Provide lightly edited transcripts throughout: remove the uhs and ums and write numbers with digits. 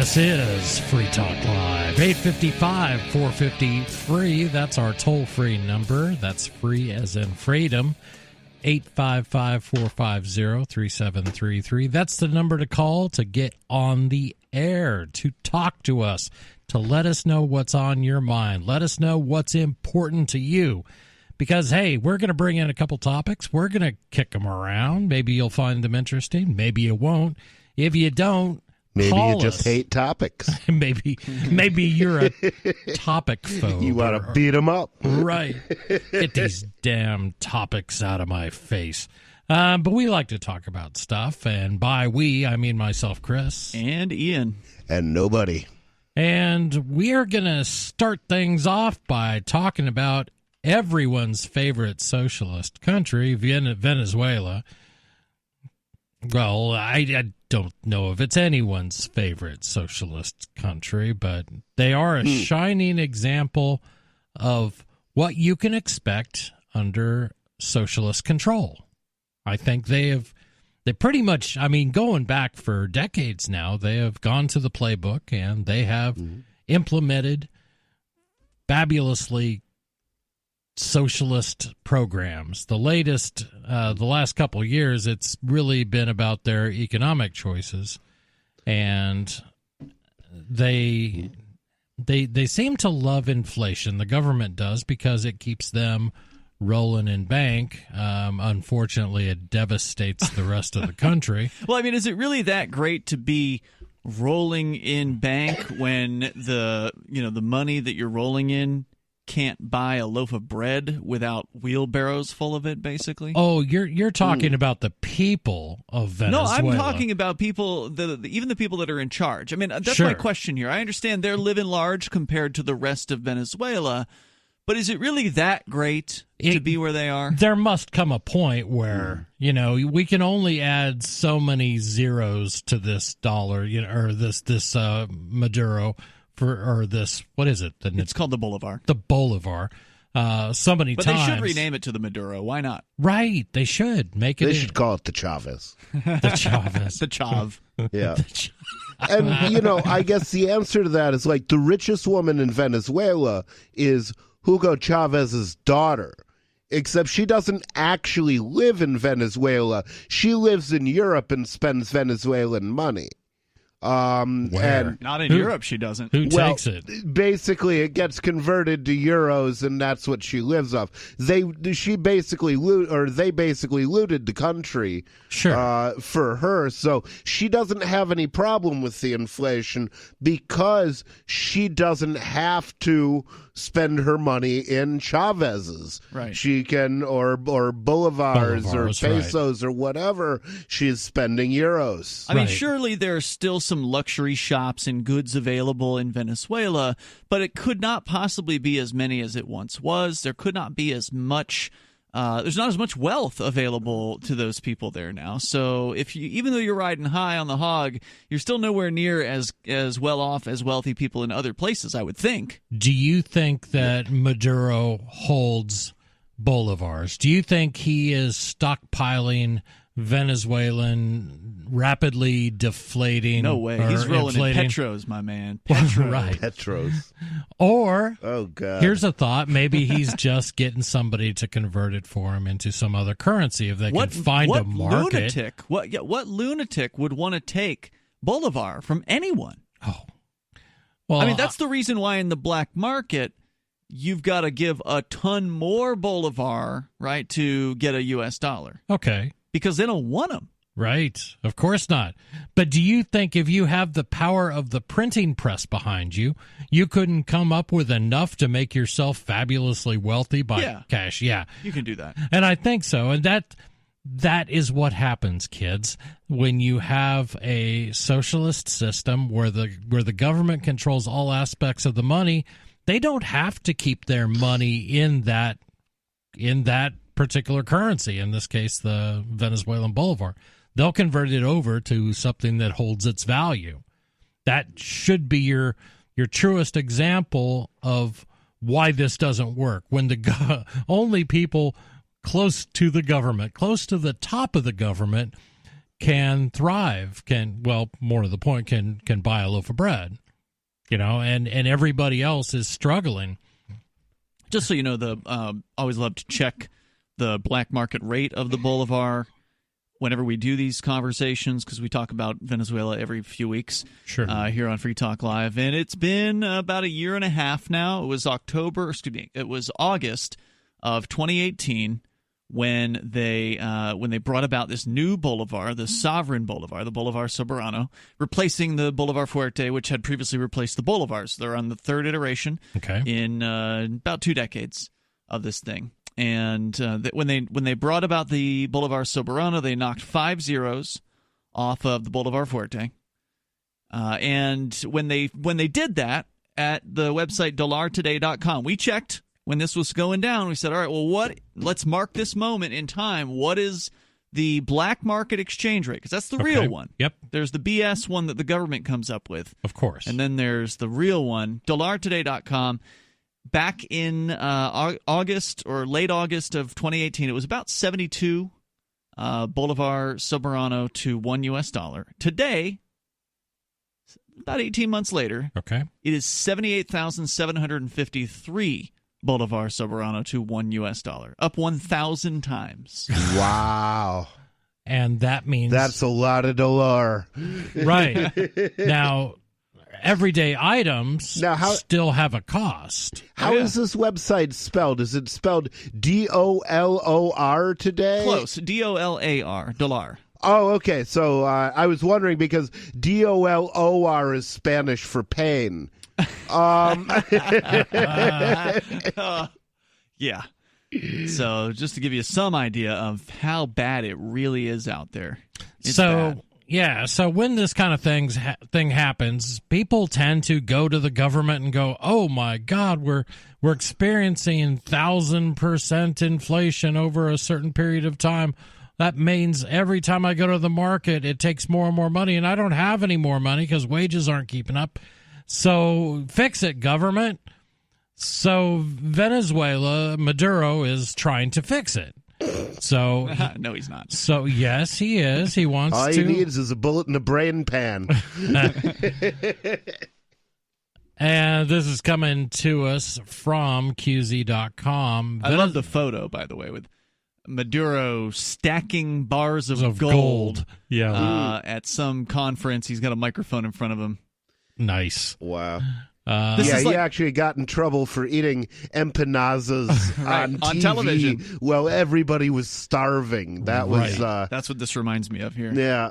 This is Free Talk Live, 855-450-FREE. That's our toll-free number. That's free as in freedom, 855-450-3733. That's the number to call to get on the air, to talk to us, to let us know what's on your mind. Let us know what's important to you. Because, hey, we're going to bring in a couple topics. We're going to kick them around. Maybe you'll find them interesting. Maybe you won't. If you don't, maybe call you just us. hate topics. Maybe you're a topic phobe. You want to beat them up. Right. Get these damn topics out of my face. But we like to talk about stuff. And by we, I mean myself, Chris. And Ian. And nobody. And we are going to start things off by talking about everyone's favorite socialist country, Venezuela. Well, I don't know if it's anyone's favorite socialist country, but they are a shining example of what you can expect under socialist control. I think they pretty much, I mean, going back for decades now, they have gone to the playbook and they have implemented fabulously socialist programs. The latest, the last couple of years, it's really been about their economic choices, and they seem to love inflation. The government does, because it keeps them rolling in bank. Unfortunately, it devastates the rest of the country. Well, I mean, is it really that great to be rolling in bank when the money that you're rolling in can't buy a loaf of bread without wheelbarrows full of it, basically? Oh, you're talking about the people of Venezuela. No, I'm talking about people, even the people that are in charge. I mean, that's my question here. I understand they're living large compared to the rest of Venezuela, but is it really that great to be where they are? There must come a point where, we can only add so many zeros to this dollar, or this Maduro, or this, what is it? It's called the Bolivar. The Bolivar. So many times. But they should rename it to the Maduro. Why not? Right. They should. They should call it the Chavez. The Chavez. The Chav. Yeah. And, I guess the answer to that is, like, the richest woman in Venezuela is Hugo Chavez's daughter. Except she doesn't actually live in Venezuela. She lives in Europe and spends Venezuelan money. Where? Not in Europe, she doesn't. Who takes it? Basically, it gets converted to euros, and that's what she lives off. They basically looted the country, for her. So she doesn't have any problem with the inflation because she doesn't have to spend her money in Chavez's. Right. She can, or bolivars or pesos or whatever. She's spending euros. I mean, surely there are still some luxury shops and goods available in Venezuela, but it could not possibly be as many as it once was. There could not be as much. There's not as much wealth available to those people there now. So even though you're riding high on the hog, you're still nowhere near as well off as wealthy people in other places, I would think. Do you think that Maduro holds bolivars? Do you think he is stockpiling Venezuelan rapidly deflating? No way. He's rolling in petros, my man. Petros. Right. Petros. Or, oh God, here's a thought. Maybe he's just getting somebody to convert it for him into some other currency if they can find a market. What lunatic would want to take Bolivar from anyone? Oh. Well, I mean, that's the reason why in the black market you've got to give a ton more Bolivar, right, to get a U.S. dollar. Okay. Because they don't want them. Right. Of course not. But do you think if you have the power of the printing press behind you, you couldn't come up with enough to make yourself fabulously wealthy by cash? Yeah. You can do that. And I think so. And that is what happens, kids, when you have a socialist system where the government controls all aspects of the money. They don't have to keep their money in that particular currency, in this case the Venezuelan bolivar. They'll convert it over to something that holds its value. That should be your truest example of why this doesn't work. When the only people close to the government, close to the top of the government, can thrive, more to the point, can buy a loaf of bread, and everybody else is struggling. Just so you know, always love to check the black market rate of the bolivar whenever we do these conversations, because we talk about Venezuela every few weeks here on Free Talk Live. And it's been about a year and a half now. It was August of 2018 when they brought about this new bolivar, the sovereign bolivar, the Bolivar Soberano, replacing the Bolivar Fuerte, which had previously replaced the bolivars. They're on the third iteration in about 2 decades of this thing. And when they brought about the Bolivar Soberano, they knocked 5 zeros off of the Bolivar Fuerte. And when they did that at the website dollartoday.com, we checked when this was going down. We said, all right, well, let's mark this moment in time. What is the black market exchange rate? Because that's the real one. Yep. There's the BS one that the government comes up with. Of course. And then there's the real one, dollartoday.com. Back in August or late August of 2018, it was about 72 Bolivar Soberano to $1. Today, about 18 months later, it is 78,753 Bolivar Soberano to $1, up 1,000 times. Wow. And that means that's a lot of dollar. Right. Now, everyday items still have a cost. How is this website spelled? Is it spelled DOLOR today? Close. DOLAR, dollar. Oh, okay. So I was wondering because DOLOR is Spanish for pain. Yeah. So just to give you some idea of how bad it really is out there. It's bad. Yeah, so when this kind of thing happens, people tend to go to the government and go, "Oh my God, we're experiencing 1,000% inflation over a certain period of time. That means every time I go to the market, it takes more and more money, and I don't have any more money because wages aren't keeping up. So fix it, government." So Venezuela, Maduro is trying to fix it. So no, he's not. So yes, he is. He wants All to. he needs is a bullet in a brain pan. And this is coming to us from QZ.com. I love the photo, by the way, with Maduro stacking bars of gold. Yeah. At some conference. He's got a microphone in front of him. Nice. Wow. He actually got in trouble for eating empanadas on TV television. while everybody was starving. That was that's what this reminds me of here. Yeah.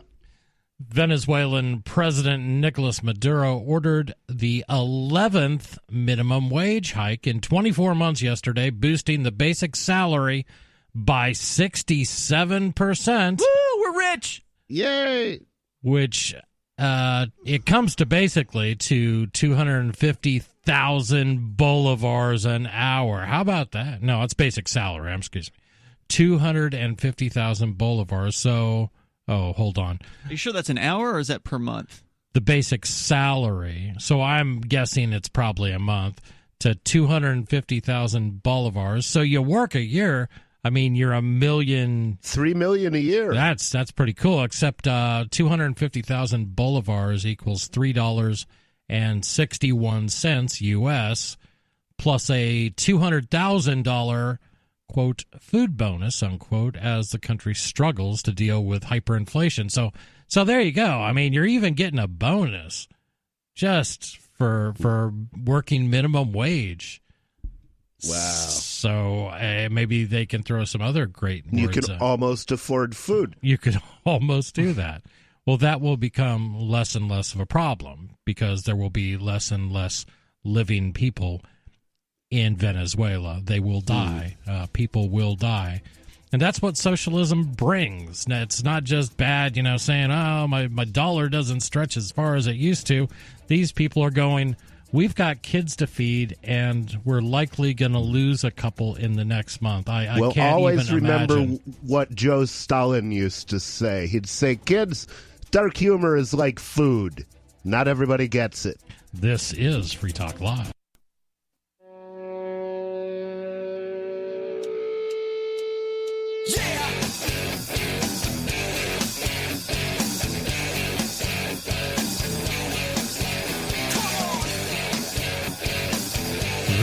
Venezuelan President Nicolas Maduro ordered the 11th minimum wage hike in 24 months yesterday, boosting the basic salary by 67%. Woo, we're rich! Yay! Which it comes to basically to 250,000 bolivars an hour. How about that? No, it's basic salary. Excuse me. 250,000 bolivars. So, hold on. Are you sure that's an hour or is that per month? The basic salary. So I'm guessing it's probably a month to 250,000 bolivars. So you work a year. I mean, you're $3 million a year. That's pretty cool. Except 250,000 bolivars equals $3.61 U.S. plus a $200,000 quote food bonus unquote as the country struggles to deal with hyperinflation. So there you go. I mean, you're even getting a bonus just for working minimum wage. Wow. So maybe they can throw some other great words. You can almost afford food. You could almost do that. Well, that will become less and less of a problem because there will be less and less living people in Venezuela. They will die. People will die. And that's what socialism brings. Now, it's not just bad, saying, oh, my dollar doesn't stretch as far as it used to. These people are going, we've got kids to feed, and we're likely going to lose a couple in the next month. I can't always even remember imagine. What Joe Stalin used to say. He'd say, kids, dark humor is like food. Not everybody gets it. This is Free Talk Live.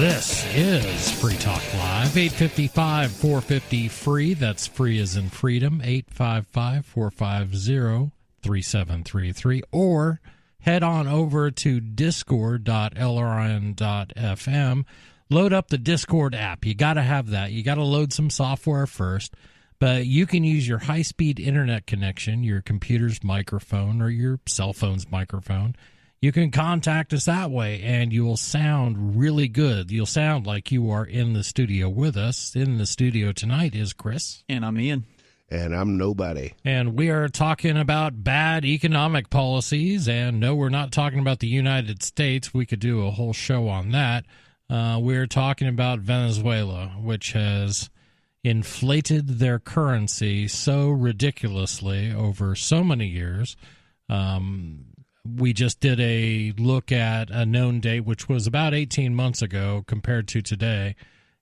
This is Free Talk Live, 855-450-FREE. That's free as in freedom, 855-450-3733. Or head on over to discord.lrn.fm. Load up the Discord app. You got to have that. You got to load some software first. But you can use your high-speed internet connection, your computer's microphone, or your cell phone's microphone. You can contact us that way, and you will sound really good. You'll sound like you are in the studio with us. In the studio tonight is Chris. And I'm Ian. And I'm nobody. And we are talking about bad economic policies. And no, we're not talking about the United States. We could do a whole show on that. We're talking about Venezuela, which has inflated their currency so ridiculously over so many years. We just did a look at a known date, which was about 18 months ago compared to today,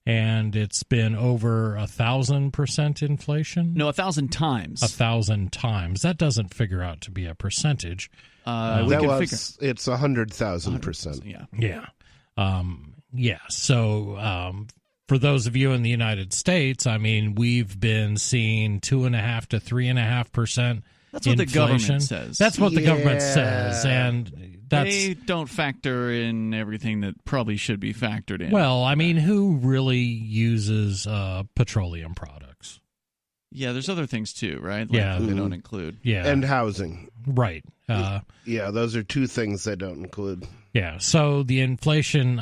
and it's been over 1,000% inflation. No, 1,000 times. 1,000 times. That doesn't figure out to be a percentage. It's 100,000%. Yeah. Yeah. Yeah. So for those of you in the United States, I mean, we've been seeing 2.5% to 3.5%. That's what inflation. The government says. That's what the government says, and they don't factor in everything that probably should be factored in. Well, I mean, who really uses petroleum products? Yeah, there's other things too, right? They don't include. Yeah, and housing. Right. Yeah, those are two things they don't include. Yeah, so the inflation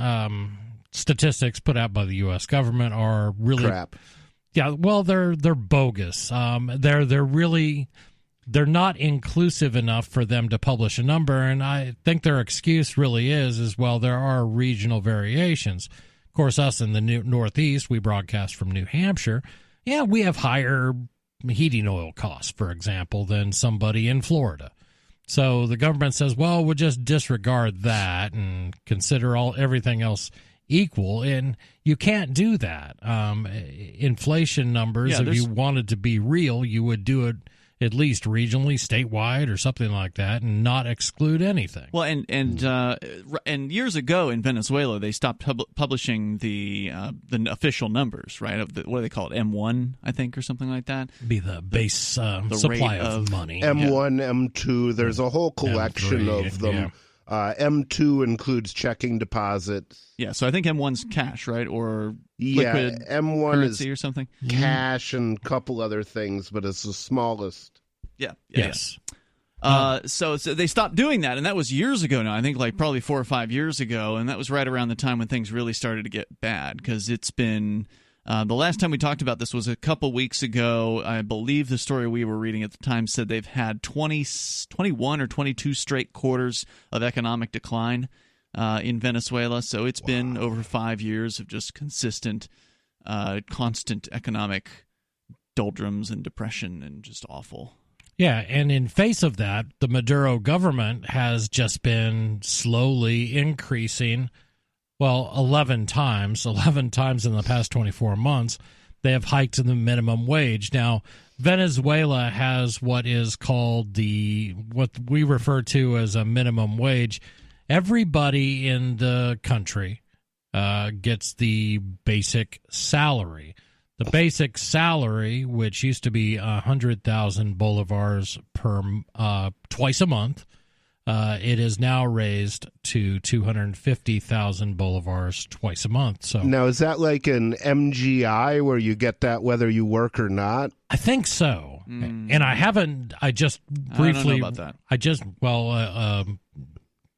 statistics put out by the U.S. government are really crap. Yeah, well, they're bogus. They're not inclusive enough for them to publish a number, and I think their excuse really is well, there are regional variations. Of course, us in the Northeast, we broadcast from New Hampshire. Yeah, we have higher heating oil costs, for example, than somebody in Florida. So the government says, well, we'll just disregard that and consider everything else equal, and you can't do that. Inflation numbers, if you wanted to be real, you would do it at least regionally, statewide, or something like that, and not exclude anything. Well, and years ago in Venezuela, they stopped publishing the official numbers, right? Of what do they call it? M1, I think, or something like that. Be the base supply of money. M1, M2. There's a whole collection M3, of them. Yeah. M2 includes checking deposits. Yeah, so I think M1's cash, right? Or liquid M1 currency is or something. Cash and a couple other things, but it's the smallest. Yeah. Yes. So they stopped doing that, and that was years ago now. I think like probably 4 or 5 years ago, and that was right around the time when things really started to get bad, because it's been the last time we talked about this was a couple weeks ago. I believe the story we were reading at the time said they've had 21 or 22 straight quarters of economic decline in Venezuela. So it's been over 5 years of just constant economic doldrums and depression and just awful. Yeah, and in face of that, the Maduro government has just been slowly increasing. Well, 11 times in the past 24 months, they have hiked the minimum wage. Now, Venezuela has what is called what we refer to as a minimum wage. Everybody in the country gets the basic salary. The basic salary, which used to be 100,000 bolivars per twice a month, it is now raised to 250,000 bolivars twice a month. So now, is that like an MGI where you get that whether you work or not? I think so. And I haven't. I just briefly. I don't know about that.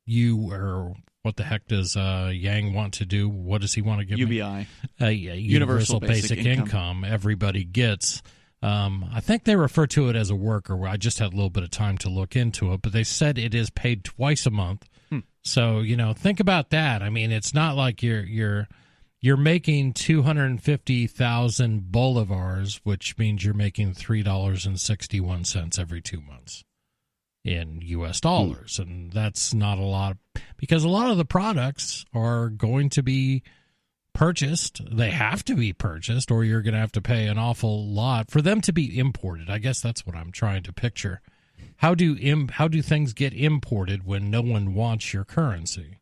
You or what the heck does Yang want to do? What does he want to give UBI. me? Universal Basic Income. Everybody gets. I think they refer to it as a worker. I just had a little bit of time to look into it, but they said it is paid twice a month. So, think about that. I mean, it's not like you're making 250,000 bolivars, which means you're making $3.61 every 2 months in U.S. dollars. And that's not a lot, because a lot of the products are going to be purchased. They have to be purchased, or you're going to have to pay an awful lot for them to be imported. I guess that's what I'm trying to picture. How do things get imported when no one wants your currency?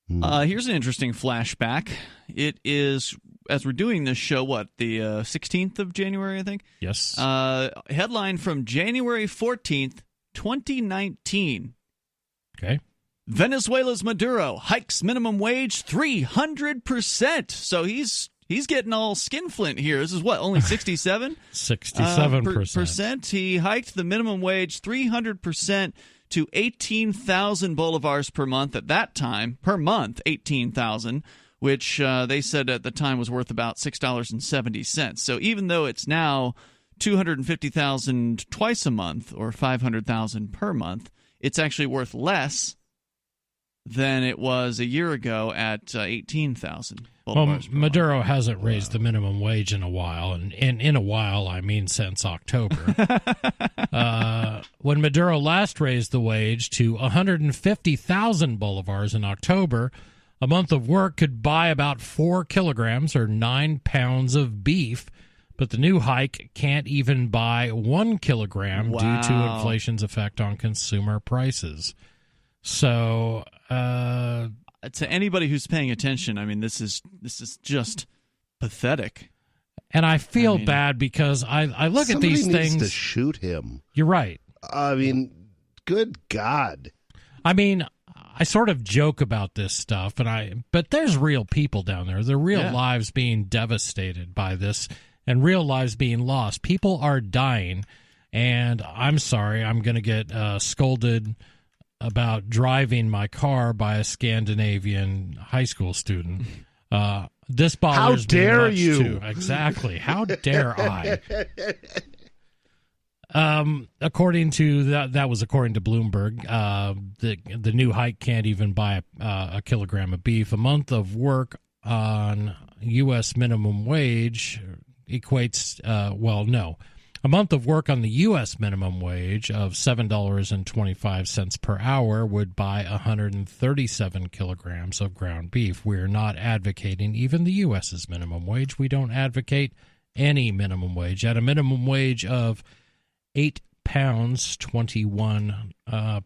Here's an interesting flashback. It is, as we're doing this show, the 16th of January, I think? Yes. Headline from January 14th, 2019. Okay. Venezuela's Maduro hikes minimum wage 300%. So he's getting all skinflint here. This is what, only 67? 67%. He hiked the minimum wage 300% to 18,000 bolivars per month at that time. Per month, 18,000, which they said at the time was worth about $6.70. So even though it's now 250,000 twice a month or 500,000 per month, it's actually worth less than it was a year ago at 18,000. Well, Maduro hasn't raised the minimum wage in a while, and in a while, I mean since October. When Maduro last raised the wage to 150,000 bolivars in October, a month of work could buy about 4 kilograms or 9 pounds of beef, but the new hike can't even buy 1 kilogram due to inflation's effect on consumer prices. So, to anybody who's paying attention, I mean, this is just pathetic. And I feel bad because I look at these things. Somebody needs to shoot him. You're right. I mean, good God. I mean, I sort of joke about this stuff, but there's real people down there. There are real lives being devastated by this and real lives being lost. People are dying, and I'm sorry, I'm going to get scolded about driving my car by a Scandinavian high school student. This bothers me. How dare you? Too. Exactly. How dare I? According to that was according to Bloomberg. The new hike can't even buy a kilogram of beef. A month of work on U.S. minimum wage equates. A month of work on the U.S. minimum wage of $7.25 per hour would buy 137 kilograms of ground beef. We're not advocating even the U.S.'s minimum wage. We don't advocate any minimum wage. At a minimum wage of £8.21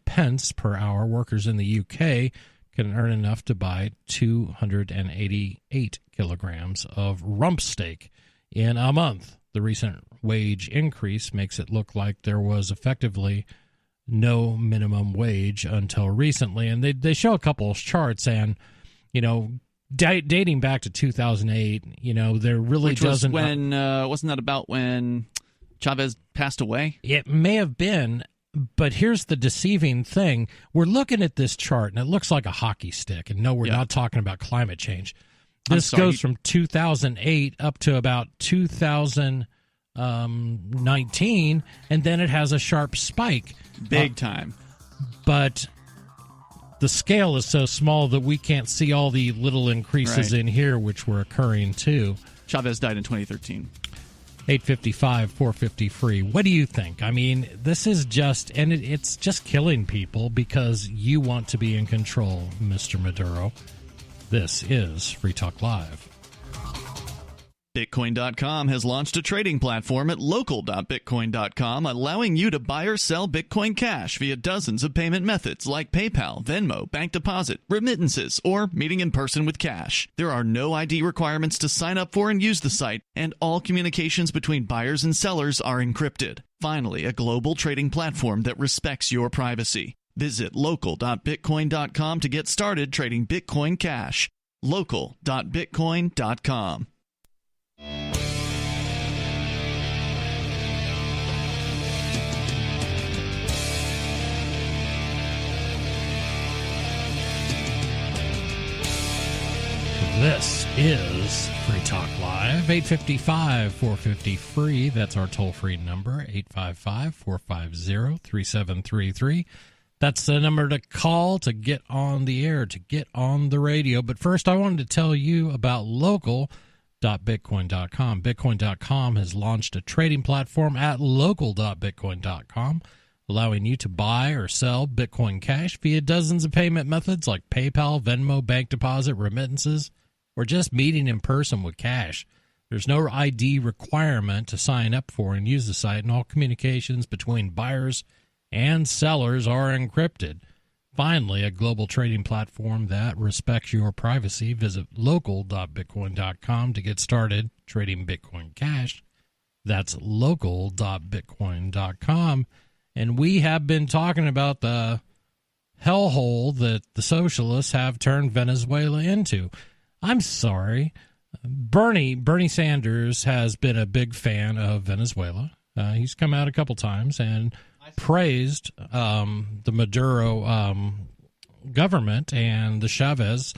pence per hour, workers in the U.K. can earn enough to buy 288 kilograms of rump steak in a month. The recent wage increase makes it look like there was effectively no minimum wage until recently. And they show a couple of charts, and, dating back to 2008, there really doesn't... wasn't that about when Chavez passed away? It may have been, but here's the deceiving thing. We're looking at this chart, and it looks like a hockey stick. And no, we're not talking about climate change. This goes from 2008 up to about 2019, and then it has a sharp spike. Big time. But the scale is so small that we can't see all the little increases in here, which were occurring too. Chavez died in 2013. 855-450-FREE. What do you think? I mean, this is just, and it's just killing people because you want to be in control, Mr. Maduro. This is Free Talk Live. Bitcoin.com has launched a trading platform at local.bitcoin.com, allowing you to buy or sell Bitcoin Cash via dozens of payment methods like PayPal, Venmo, bank deposit, remittances, or meeting in person with cash. There are no ID requirements to sign up for and use the site, and all communications between buyers and sellers are encrypted. Finally, a global trading platform that respects your privacy. Visit local.bitcoin.com to get started trading Bitcoin Cash. Local.bitcoin.com. This is Free Talk Live, 855-450-FREE. That's our toll-free number, 855-450-3733. That's the number to call to get on the air, to get on the radio. But first, I wanted to tell you about local.bitcoin.com. Bitcoin.com has launched a trading platform at local.bitcoin.com, allowing you to buy or sell Bitcoin Cash via dozens of payment methods like PayPal, Venmo, bank deposit, remittances, or just meeting in person with cash. There's no ID requirement to sign up for and use the site, and all communications between buyers and sellers are encrypted. Finally, a global trading platform that respects your privacy. Visit local.bitcoin.com to get started trading Bitcoin Cash. That's local.bitcoin.com. And we have been talking about the hellhole that the socialists have turned Venezuela into. I'm sorry. Bernie Sanders has been a big fan of Venezuela. He's come out a couple times and praised the Maduro government and the Chavez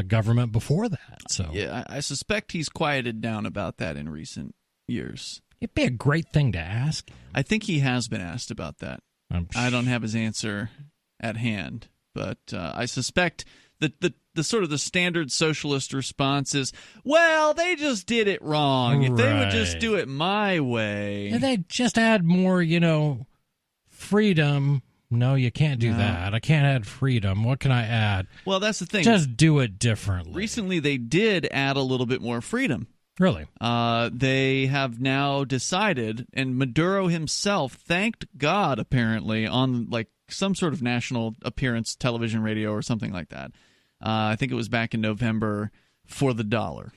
government before that. So yeah, I suspect he's quieted down about that in recent years. It'd be a great thing to ask. I think he has been asked about that. I don't have his answer at hand, but I suspect that the sort of the standard socialist response is, well, they just did it wrong. If they would just do it my way. And they just add more, freedom. No, you can't do that. I can't add freedom. What can I add? Well, that's the thing. Just do it differently. Recently, they did add a little bit more freedom. Really? They have now decided, and Maduro himself thanked God, apparently, on like some sort of national appearance, television, radio, or something like that. I think it was back in November, for the dollar.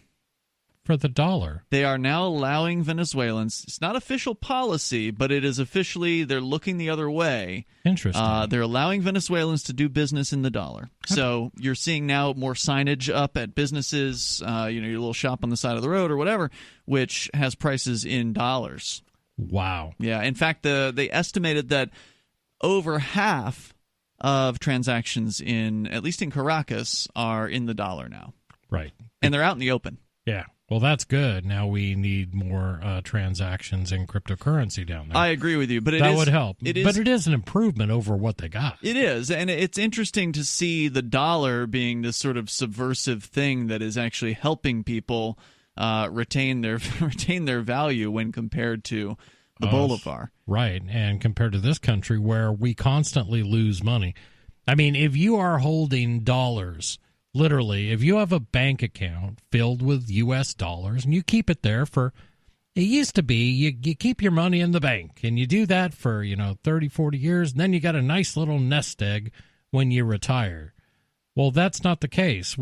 For the dollar. They are now allowing Venezuelans, it's not official policy, but it is officially, they're looking the other way. Interesting. They're allowing Venezuelans to do business in the dollar. So you're seeing now more signage up at businesses, your little shop on the side of the road or whatever, which has prices in dollars. Wow. Yeah. In fact, they estimated that over half of transactions at least in Caracas, are in the dollar now. Right. And they're out in the open. Yeah. Well, that's good. Now we need more transactions in cryptocurrency down there. I agree with you, but that would help. But it is an improvement over what they got. It is, and it's interesting to see the dollar being this sort of subversive thing that is actually helping people retain their value when compared to the bolivar. Right, and compared to this country where we constantly lose money. I mean, if you are holding dollars. Literally, if you have a bank account filled with U.S. dollars and you keep it there it used to be you keep your money in the bank and you do that for, 30, 40 years, and then you got a nice little nest egg when you retire. Well, that's not the case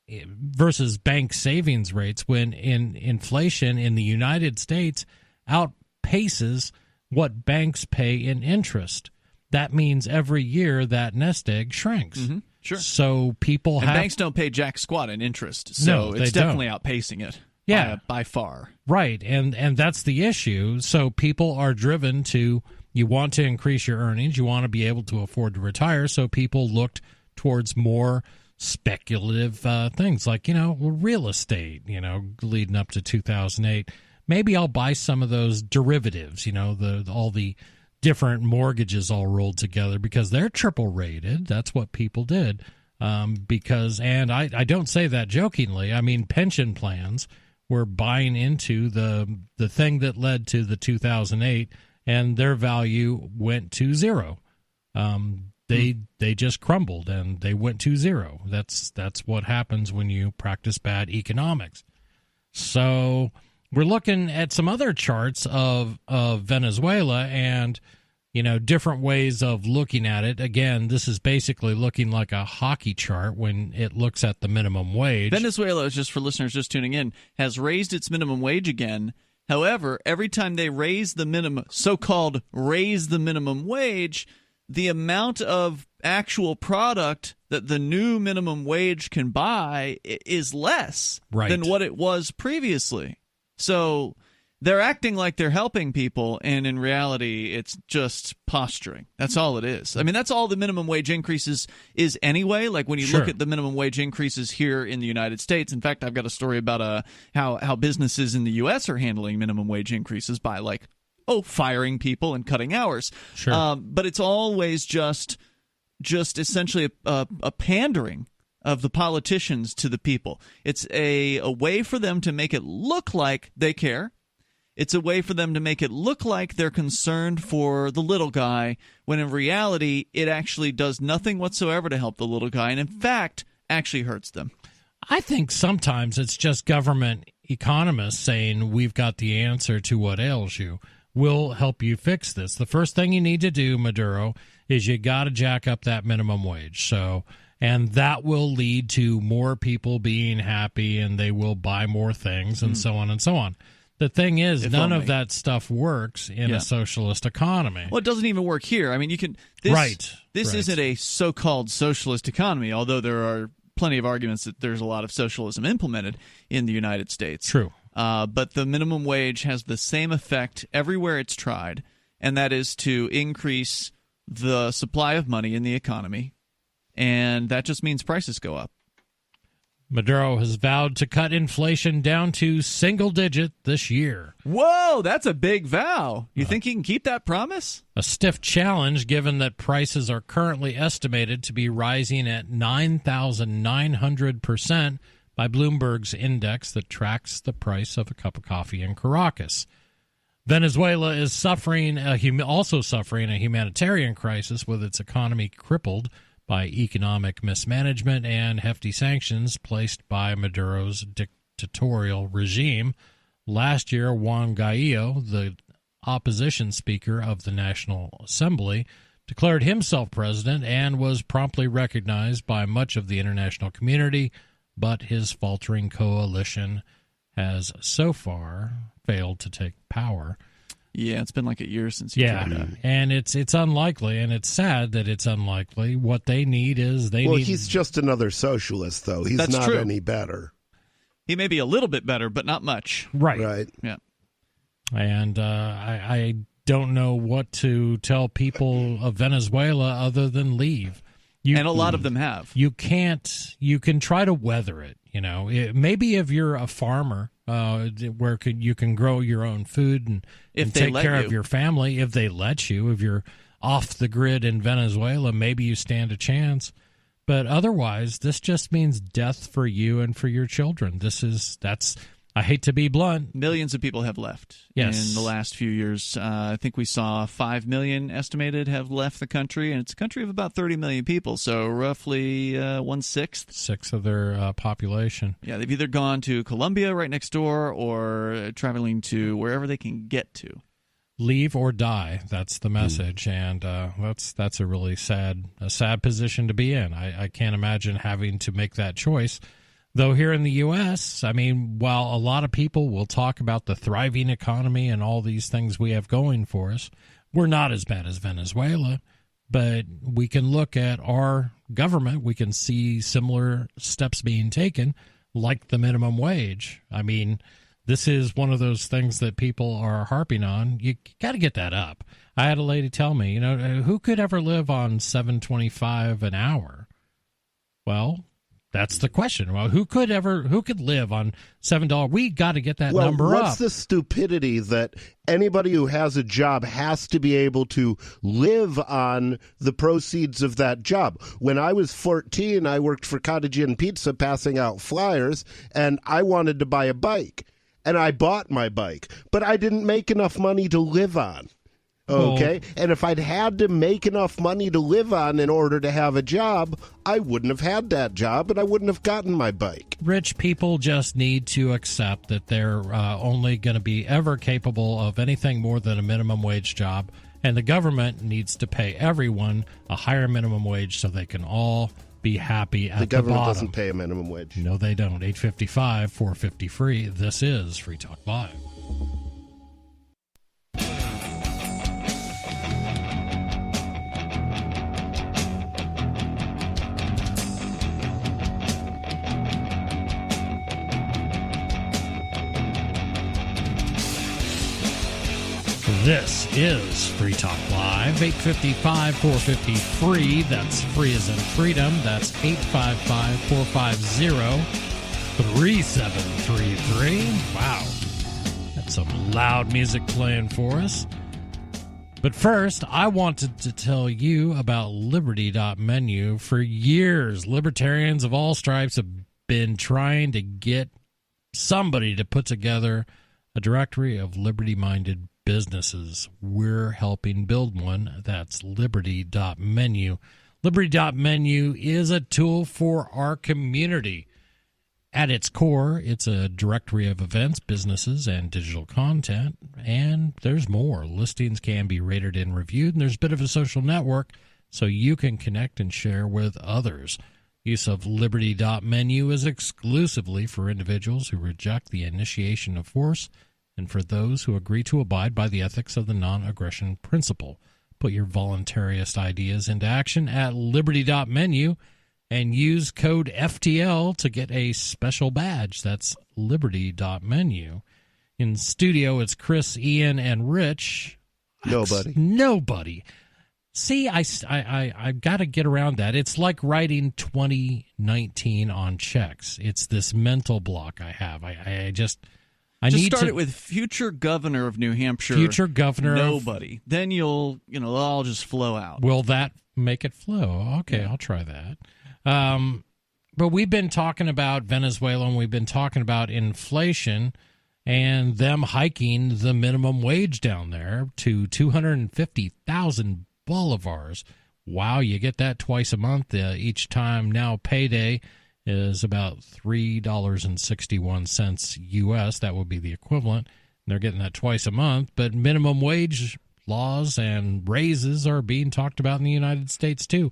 versus bank savings rates when inflation in the United States outpaces what banks pay in interest. That means every year that nest egg shrinks. Mm-hmm. Sure. So banks don't pay jack squat in interest, so it's definitely outpacing it. Yeah, by far. Right, and that's the issue. So people are driven to, you want to increase your earnings, you want to be able to afford to retire. So people looked towards more speculative things like real estate. Leading up to 2008, maybe I'll buy some of those derivatives. All the different mortgages all rolled together because they're triple rated. That's what people did. And I don't say that jokingly. I mean, pension plans were buying into the thing that led to the 2008, and their value went to zero. They just crumbled and they went to zero. That's what happens when you practice bad economics. So we're looking at some other charts of Venezuela and, different ways of looking at it. Again, this is basically looking like a hockey chart when it looks at the minimum wage. Venezuela, just for listeners just tuning in, has raised its minimum wage again. However, every time they raise the so-called raise the minimum wage, the amount of actual product that the new minimum wage can buy is less than what it was previously. So they're acting like they're helping people, and in reality, it's just posturing. That's all it is. I mean, that's all the minimum wage increases is anyway. Like when you look at the minimum wage increases here in the United States. In fact, I've got a story about how businesses in the U.S. are handling minimum wage increases by firing people and cutting hours. Sure. But it's always just essentially a pandering of the politicians to the people. It's a way for them to make it look like they care. It's a way for them to make it look like they're concerned for the little guy, when in reality, it actually does nothing whatsoever to help the little guy, and in fact, actually hurts them. I think sometimes it's just government economists saying, we've got the answer to what ails you. We'll help you fix this. The first thing you need to do, Maduro, is you got to jack up that minimum wage. So, and that will lead to more people being happy, and they will buy more things, and so on and so on. The thing is, none of that stuff works in a socialist economy. Well, it doesn't even work here. I mean, you can this isn't a so-called socialist economy, although there are plenty of arguments that there's a lot of socialism implemented in the United States. True. But the minimum wage has the same effect everywhere it's tried, and that is to increase the supply of money in the economy, and that just means prices go up. Maduro has vowed to cut inflation down to single digit this year. Whoa, that's a big vow. You think he can keep that promise? A stiff challenge, given that prices are currently estimated to be rising at 9,900% by Bloomberg's index that tracks the price of a cup of coffee in Caracas. Venezuela is also suffering a humanitarian crisis, with its economy crippled by economic mismanagement and hefty sanctions placed by Maduro's dictatorial regime. Last year, Juan Guaido, the opposition speaker of the National Assembly, declared himself president and was promptly recognized by much of the international community, but his faltering coalition has so far failed to take power. Yeah, it's been like a year since he tried that. And it's unlikely, and it's sad that it's unlikely. What they need is he's just another socialist, though. He's not true. any better. He may be a little bit better, but not much. Right. Yeah. And I don't know what to tell people of Venezuela other than leave. And a lot of them have. You can try to weather it. Maybe if you're a farmer, where you can grow your own food and take care of your family, if they let you. If you're off the grid in Venezuela, maybe you stand a chance. But otherwise, this just means death for you and for your children. I hate to be blunt. Millions of people have left in the last few years. I think we saw 5 million estimated have left the country, and it's a country of about 30 million people, so roughly 1/6. Sixth of their population. Yeah, they've either gone to Colombia right next door or traveling to wherever they can get to. Leave or die. That's the message, and that's a really sad position to be in. I can't imagine having to make that choice. Though here in the U.S., I mean, while a lot of people will talk about the thriving economy and all these things we have going for us, we're not as bad as Venezuela. But we can look at our government. We can see similar steps being taken, like the minimum wage. I mean, this is one of those things that people are harping on. You got to get that up. I had a lady tell me, who could ever live on $7.25 an hour? Well, that's the question. Well, who could live on $7? We got to get that number up. What's the stupidity that anybody who has a job has to be able to live on the proceeds of that job? When I was 14, I worked for Cottage Inn Pizza passing out flyers, and I wanted to buy a bike. And I bought my bike, but I didn't make enough money to live on. Okay? And if I'd had to make enough money to live on in order to have a job, I wouldn't have had that job, and I wouldn't have gotten my bike. Rich people just need to accept that they're only going to be ever capable of anything more than a minimum wage job, and the government needs to pay everyone a higher minimum wage so they can all be happy at the bottom. The government doesn't pay a minimum wage. No, they don't. 855-450-FREE. This is Free Talk Live. This is Free Talk Live, 855-450-FREE. That's free as in freedom. That's 855-450-3733. Wow. That's some loud music playing for us. But first, I wanted to tell you about Liberty.menu. For years, libertarians of all stripes have been trying to get somebody to put together a directory of liberty-minded businesses. We're helping build one. That's Liberty.menu. Liberty.menu is a tool for our community. At its core, it's a directory of events, businesses, and digital content. And there's more. Listings can be rated and reviewed, and there's a bit of a social network so you can connect and share with others. Use of liberty.menu is exclusively for individuals who reject the initiation of force and for those who agree to abide by the ethics of the non-aggression principle. Put your voluntarist ideas into action at liberty.menu and use code FTL to get a special badge. That's liberty.menu. In studio, it's Chris, Ian, and Rich. Nobody. See, I've got to get around that. It's like writing 2019 on checks. It's this mental block I have. I need start to it with future governor of New Hampshire. Future governor. Nobody. Then it'll all just flow out. Will that make it flow? Okay, yeah. I'll try that. But we've been talking about Venezuela, and we've been talking about inflation and them hiking the minimum wage down there to 250,000 bolivars. Wow, you get that twice a month each time. Now payday is about $3.61 U.S. That would be the equivalent. And they're getting that twice a month. But minimum wage laws and raises are being talked about in the United States too.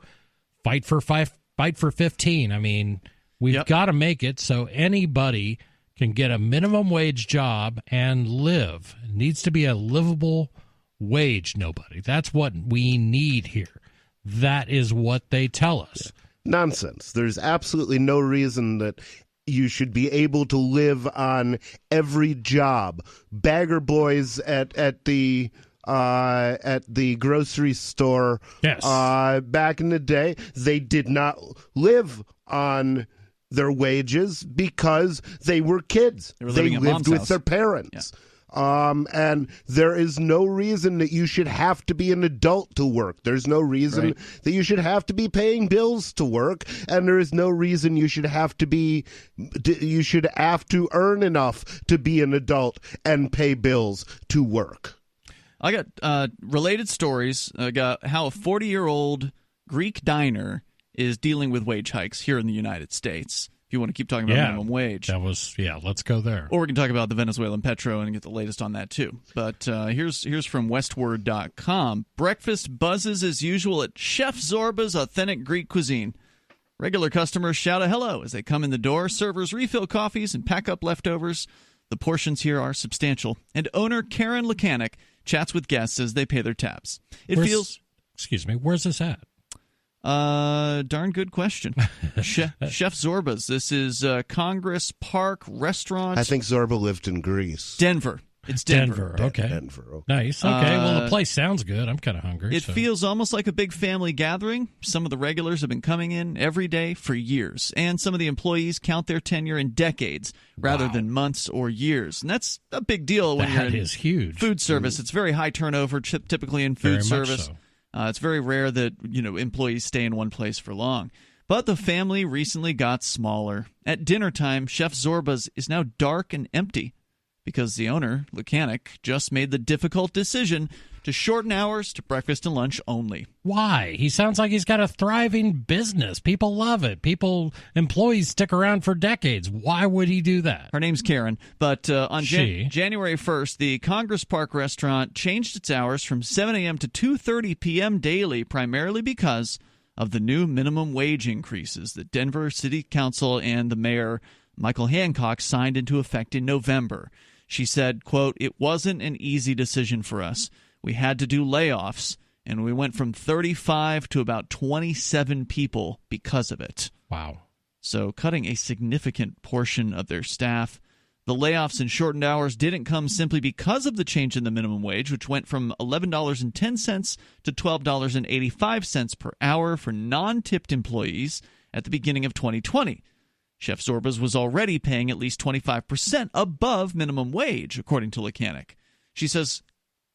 Fight for 15. I mean, we've got to make it so anybody can get a minimum wage job and live. It needs to be a livable wage. Nobody. That's what we need here. That is what they tell us. Nonsense. There's absolutely no reason that you should be able to live on every job. Bagger boys at the grocery store. Yes. Back in the day, they did not live on their wages because they were kids. They lived with their parents. Yeah. And there is no reason that you should have to be an adult to work. There's no reason that you should have to be paying bills to work, and there is no reason you should have to earn enough to be an adult and pay bills to work. I got related stories. I got how a 40-year-old Greek diner is dealing with wage hikes here in the United States. If you want to keep talking about minimum wage. Let's go there. Or we can talk about the Venezuelan petro and get the latest on that too. But here's from westword.com. Breakfast buzzes as usual at Chef Zorba's authentic Greek cuisine. Regular customers shout a hello as they come in the door. Servers refill coffees and pack up leftovers. The portions here are substantial. And owner Karen Lekanek chats with guests as they pay their tabs. Excuse me, where's this at? Darn good question. Chef Zorba's. This is Congress Park Restaurant. I think Zorba lived in Greece. Denver. It's Denver. Okay. Denver. Okay. Nice. Okay. Well, the place sounds good. I'm kind of hungry. It feels almost like a big family gathering. Some of the regulars have been coming in every day for years, and some of the employees count their tenure in decades rather than months or years. And that's a big deal when you're in huge. Food service. It's very high turnover, typically in food service. So. It's very rare that employees stay in one place for long. But the family recently got smaller. At dinner time, Chef Zorba's is now dark and empty because the owner, Lekanek, just made the difficult decision to shorten hours to breakfast and lunch only. Why? He sounds like he's got a thriving business. People love it. Employees stick around for decades. Why would he do that? Her name's Karen, but on January 1st, the Congress Park restaurant changed its hours from 7 a.m. to 2:30 p.m. daily, primarily because of the new minimum wage increases that Denver City Council and the mayor, Michael Hancock, signed into effect in November. She said, quote, "It wasn't an easy decision for us. We had to do layoffs, and we went from 35 to about 27 people because of it." Wow. So cutting a significant portion of their staff. The layoffs and shortened hours didn't come simply because of the change in the minimum wage, which went from $11.10 to $12.85 per hour for non-tipped employees at the beginning of 2020. Chef Zorba's was already paying at least 25% above minimum wage, according to Lekanek. She says,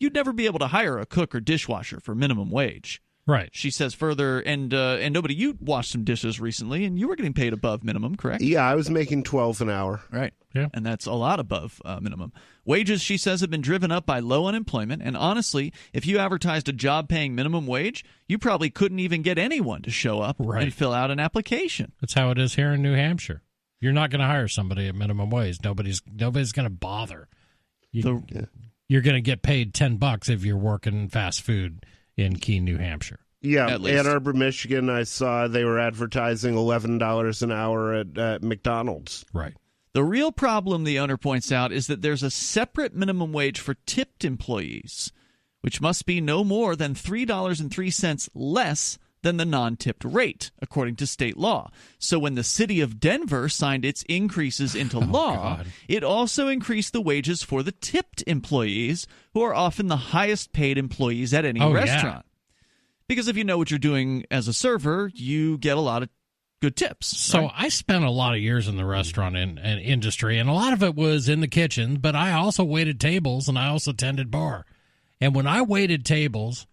you'd never be able to hire a cook or dishwasher for minimum wage. Right. She says further, and nobody, you washed some dishes recently, and you were getting paid above minimum, correct? Yeah, I was making $12 an hour. Right. Yeah. And that's a lot above minimum. Wages, she says, have been driven up by low unemployment, and honestly, if you advertised a job paying minimum wage, you probably couldn't even get anyone to show up and fill out an application. That's how it is here in New Hampshire. You're not going to hire somebody at minimum wage. Nobody's going to bother. You're going to get paid $10 if you're working fast food in Keene, New Hampshire. Yeah, at least. Ann Arbor, Michigan, I saw they were advertising $11 an hour at McDonald's. Right. The real problem, the owner points out, is that there's a separate minimum wage for tipped employees, which must be no more than $3.03 less than the non-tipped rate, according to state law. So when the city of Denver signed its increases into law, it also increased the wages for the tipped employees, who are often the highest paid employees at any restaurant. Because if you know what you're doing as a server, you get a lot of good tips. So right? I spent a lot of years in the restaurant industry, and a lot of it was in the kitchen, but I also waited tables, and I also tended bar. And when I waited tables,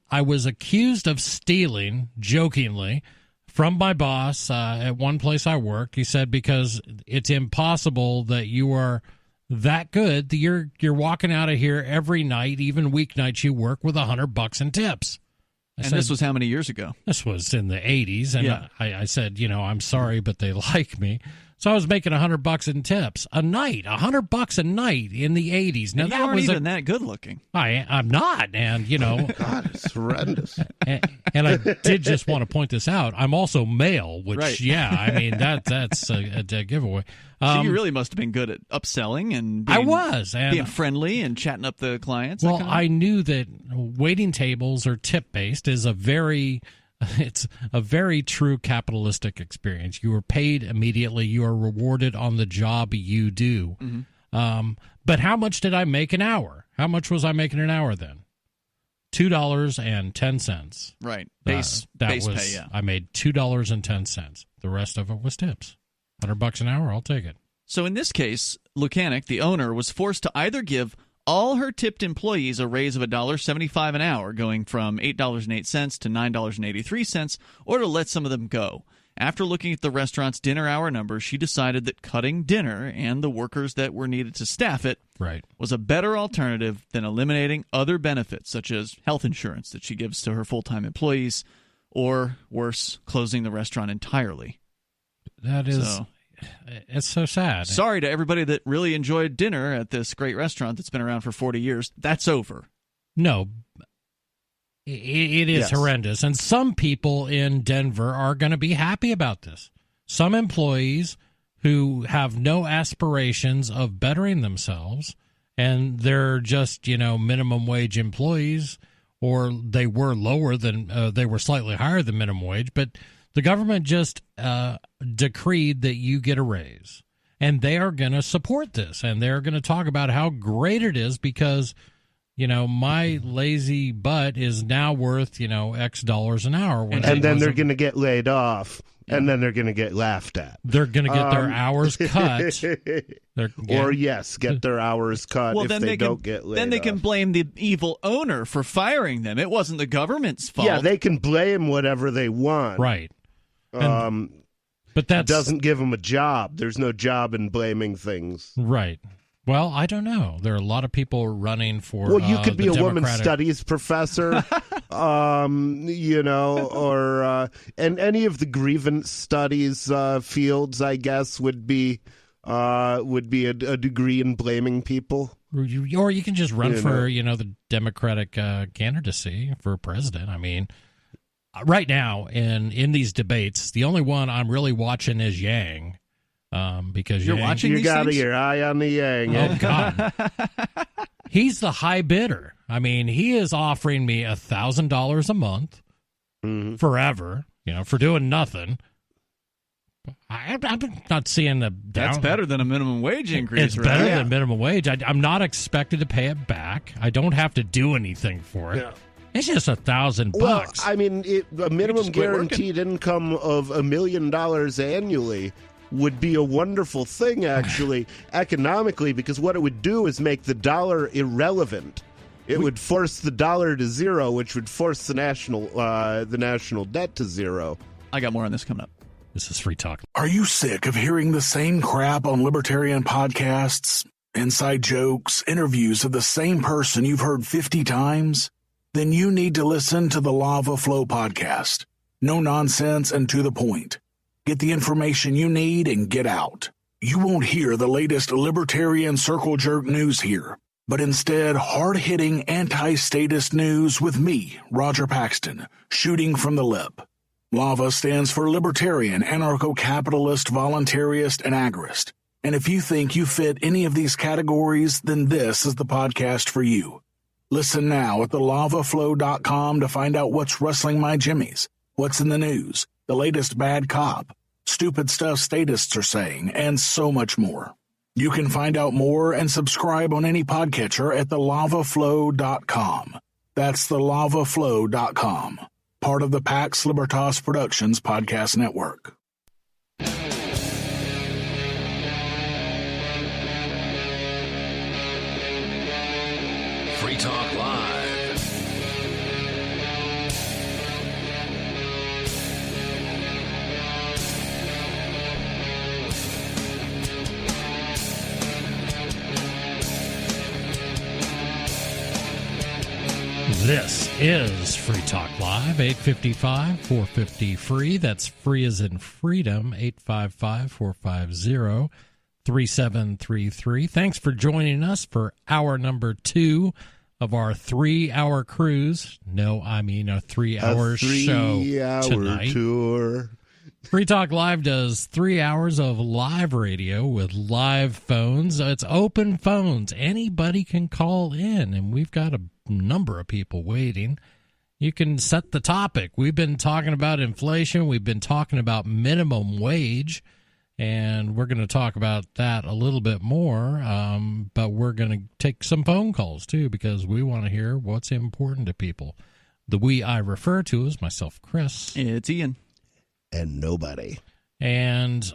I was accused of stealing, jokingly, from my boss at one place I worked. He said, because it's impossible that you are that good that you're walking out of here every night, even weeknights you work, with $100 in tips. This was how many years ago? This was in the 80s, and I said, I'm sorry, but they like me. So I was making $100 in tips a night, $100 a night in the 80s. Now and you weren't even that good looking. I'm not, and God, it's horrendous. And I did just want to point this out. I'm also male, which that's a giveaway. So you really must have been good at upselling and being friendly and chatting up the clients. Well, I knew that waiting tables or tip based is it's a very true capitalistic experience. You are paid immediately. You are rewarded on the job you do. Mm-hmm. But how much did I make an hour? How much was I making an hour then? $2.10. Right. Base pay, yeah. I made $2.10. The rest of it was tips. $100 an hour, I'll take it. So in this case, Lucanic, the owner, was forced to either give all her tipped employees a raise of $1.75 an hour, going from $8.08 to $9.83, or to let some of them go. After looking at the restaurant's dinner hour numbers, she decided that cutting dinner and the workers that were needed to staff it was a better alternative than eliminating other benefits, such as health insurance that she gives to her full-time employees, or, worse, closing the restaurant entirely. That is... It's so sad. Sorry to everybody that really enjoyed dinner at this great restaurant that's been around for 40 years. That's over. No, it is horrendous. And some people in Denver are going to be happy about this. Some employees who have no aspirations of bettering themselves, and they're just, minimum wage employees, or they were they were slightly higher than minimum wage, but the government just decreed that you get a raise, and they are going to support this, and they're going to talk about how great it is because, my lazy butt is now worth, X dollars an hour. And then they're going to get laid off, and then they're going to get laughed at. They're going to get their hours cut. Get their hours cut if they don't get laid off. Then they can blame the evil owner for firing them. It wasn't the government's fault. Yeah, they can blame whatever they want. Right. But that doesn't give them a job. There's no job in blaming things. Right. Well, I don't know. There are a lot of people running for. Well, you could be a women's studies professor, and any of the grievance studies fields, I guess, would be a degree in blaming people. Or you can just run for the Democratic candidacy for president. I mean. Right now, in these debates, the only one I'm really watching is Yang, because you're watching. You got your eye on the Yang. Oh God, he's the high bidder. I mean, he is offering me $1,000 a month forever, for doing nothing. I'm not seeing the. That's better than a minimum wage increase. It's better than minimum wage. I'm not expected to pay it back. I don't have to do anything for it. Yeah. It's just $1,000. Well, I mean, a minimum guaranteed income of $1 million annually would be a wonderful thing, actually, economically, because what it would do is make the dollar irrelevant. It would force the dollar to zero, which would force the national debt to zero. I got more on this coming up. This is Free Talk. Are you sick of hearing the same crap on libertarian podcasts? Inside jokes, interviews of the same person you've heard 50 times? Then you need to listen to the Lava Flow podcast. No nonsense and to the point. Get the information you need and get out. You won't hear the latest libertarian circle jerk news here. but instead hard-hitting anti-statist news with me, Roger Paxton, shooting from the lip. LAVA stands for Libertarian, Anarcho-Capitalist, Voluntarist, and Agorist. And if you think you fit any of these categories, then this is the podcast for you. Listen now at thelavaflow.com to find out what's rustling my jimmies, what's in the news, the latest bad cop, stupid stuff statists are saying, and so much more. You can find out more and subscribe on any podcatcher at thelavaflow.com. That's thelavaflow.com, part of the Pax Libertas Productions podcast network. Free Talk Live. This is Free Talk Live, 855-450-FREE. That's free as in freedom, 855-450-3733. Thanks for joining us for hour number 2 of our 3-hour cruise. No, I mean a 3-hour show tonight. Tour. Free Talk Live does 3 hours of live radio with live phones. It's open phones. Anybody can call in, and we've got a number of people waiting. You can set the topic. We've been talking about inflation. We've been talking about minimum wage, and we're going to talk about that a little bit more, but we're going to take some phone calls, too, because we want to hear what's important to people. The we I refer to is myself, Chris. It's Ian. And nobody. And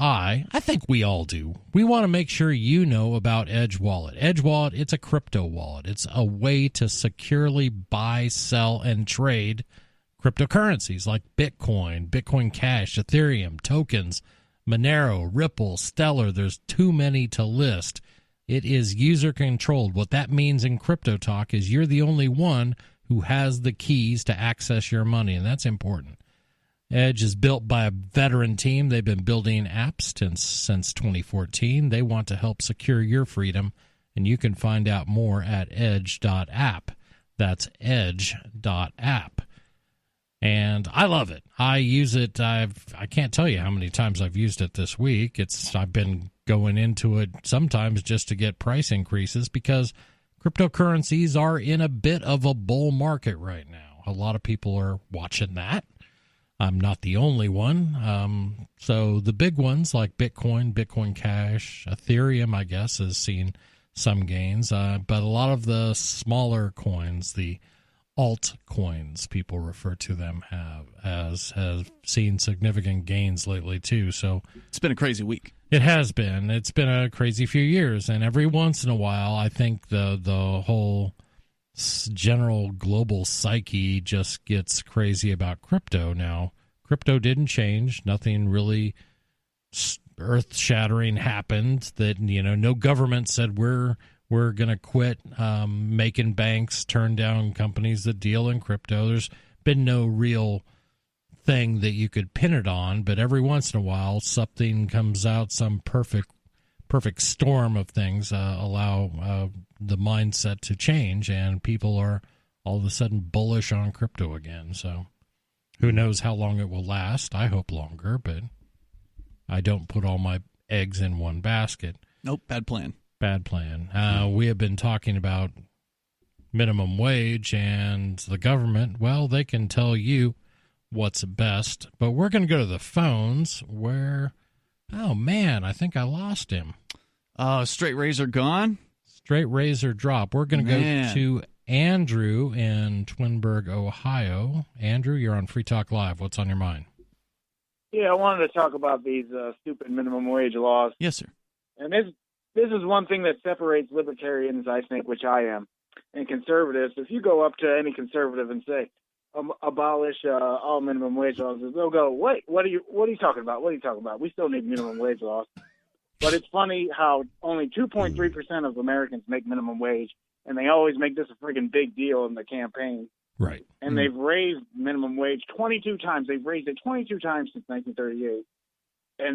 I think we all do. We want to make sure you know about Edge Wallet. Edge Wallet, it's a crypto wallet. It's a way to securely buy, sell, and trade cryptocurrencies like Bitcoin, Bitcoin Cash, Ethereum, tokens, Monero, Ripple, Stellar. There's too many to list. It is user-controlled. What that means in crypto talk is you're the only one who has the keys to access your money, and that's important. Edge is built by a veteran team. They've been building apps since 2014. They want to help secure your freedom, and you can find out more at edge.app. That's edge.app. And I love it. I use it. I can't tell you how many times I've used it this week. I've been going into it sometimes just to get price increases because cryptocurrencies are in a bit of a bull market right now. A lot of people are watching that. I'm not the only one. So the big ones like Bitcoin, Bitcoin Cash, Ethereum, I guess, has seen some gains. But a lot of the smaller coins, the altcoins, people refer to them, have seen significant gains lately, too. So it's been a crazy week. It has been. It's been a crazy few years. And every once in a while, I think the whole general global psyche just gets crazy about crypto. Now, crypto didn't change. Nothing really earth-shattering happened. That no government said we're going to quit making banks turn down companies that deal in crypto. There's been no real thing that you could pin it on, but every once in a while something comes out, some perfect storm of things allow the mindset to change, and people are all of a sudden bullish on crypto again. So who knows how long it will last. I hope longer, but I don't put all my eggs in one basket. Nope, bad plan. Bad plan. We have been talking about minimum wage and the government. Well, they can tell you what's best, but we're going to go to the phones where, oh man, I think I lost him. Straight razor gone? Straight razor drop. We're going to go to Andrew in Twinburg, Ohio. Andrew, you're on Free Talk Live. What's on your mind? Yeah, I wanted to talk about these stupid minimum wage laws. Yes, sir. And this is one thing that separates libertarians, I think, which I am, and conservatives. If you go up to any conservative and say, abolish all minimum wage laws, they'll go, wait, what are you talking about? What are you talking about? We still need minimum wage laws. But it's funny how only 2.3% of Americans make minimum wage, and they always make this a friggin' big deal in the campaign. Right. And they've raised minimum wage 22 times. They've raised it 22 times since 1938.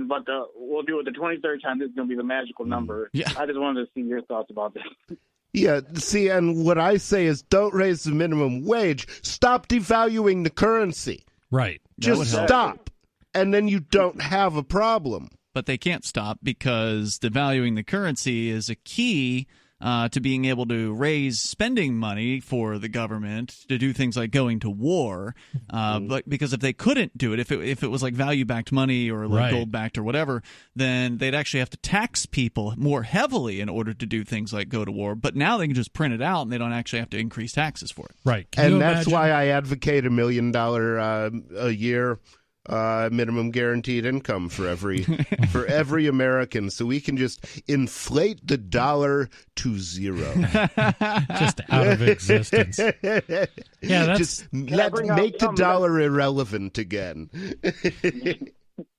but we'll do it the 23rd time. This is going to be the magical number. Yeah. I just wanted to see your thoughts about this. Yeah, see, and what I say is don't raise the minimum wage. Stop devaluing the currency. Right. Just stop. And then you don't have a problem. But they can't stop because devaluing the currency is a key to being able to raise spending money for the government to do things like going to war. But because if they couldn't do it, if it was like value-backed money or like gold-backed or whatever, then they'd actually have to tax people more heavily in order to do things like go to war. But now they can just print it out and they don't actually have to increase taxes for it. Right. And that's why I advocate $1 million a year minimum guaranteed income for every American, so we can just inflate the dollar to zero, just out of existence. Yeah, that's just make the dollar irrelevant again.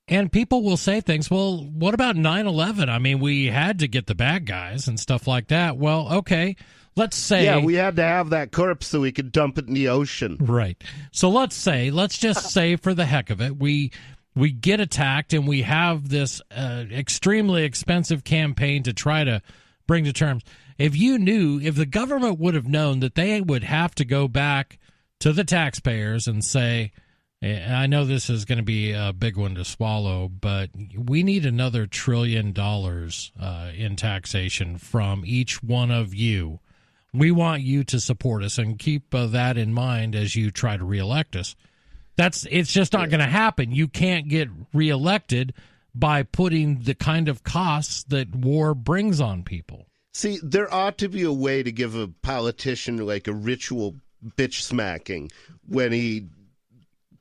And people will say things. Well, what about 9/11? I mean, we had to get the bad guys and stuff like that. Well, okay. Let's say... Yeah, we had to have that corpse so we could dump it in the ocean. Right. So let's just say for the heck of it, we get attacked and we have this extremely expensive campaign to try to bring to terms. If the government would have known that they would have to go back to the taxpayers and say, I know this is going to be a big one to swallow, but we need another $1 trillion in taxation from each one of you. We want you to support us and keep that in mind as you try to reelect us. It's just not going to happen. You can't get reelected by putting the kind of costs that war brings on people. See, there ought to be a way to give a politician like a ritual bitch smacking when he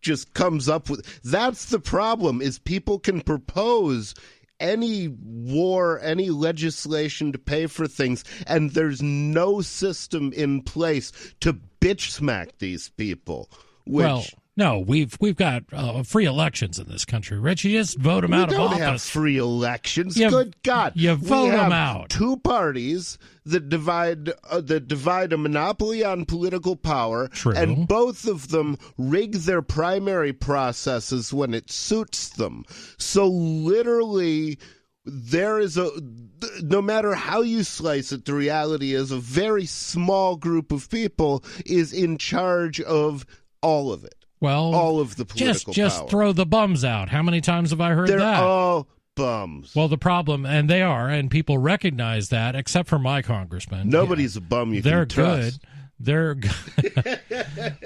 just comes up with... That's the problem, is people can propose any war, any legislation to pay for things, and there's no system in place to bitch smack these people. Well, no, we've got free elections in this country, Rich. You just vote them out of office. We don't have free elections. Good God. You vote them out. Two parties that divide a monopoly on political power. True. And both of them rig their primary processes when it suits them. So literally, no matter how you slice it, the reality is a very small group of people is in charge of all of it. Well, all of the political just power. Throw the bums out. How many times have I heard They're that? all bums. Well, the problem, and they are, and people recognize that, except for my congress,man. Nobody's a bum you can trust. They're good.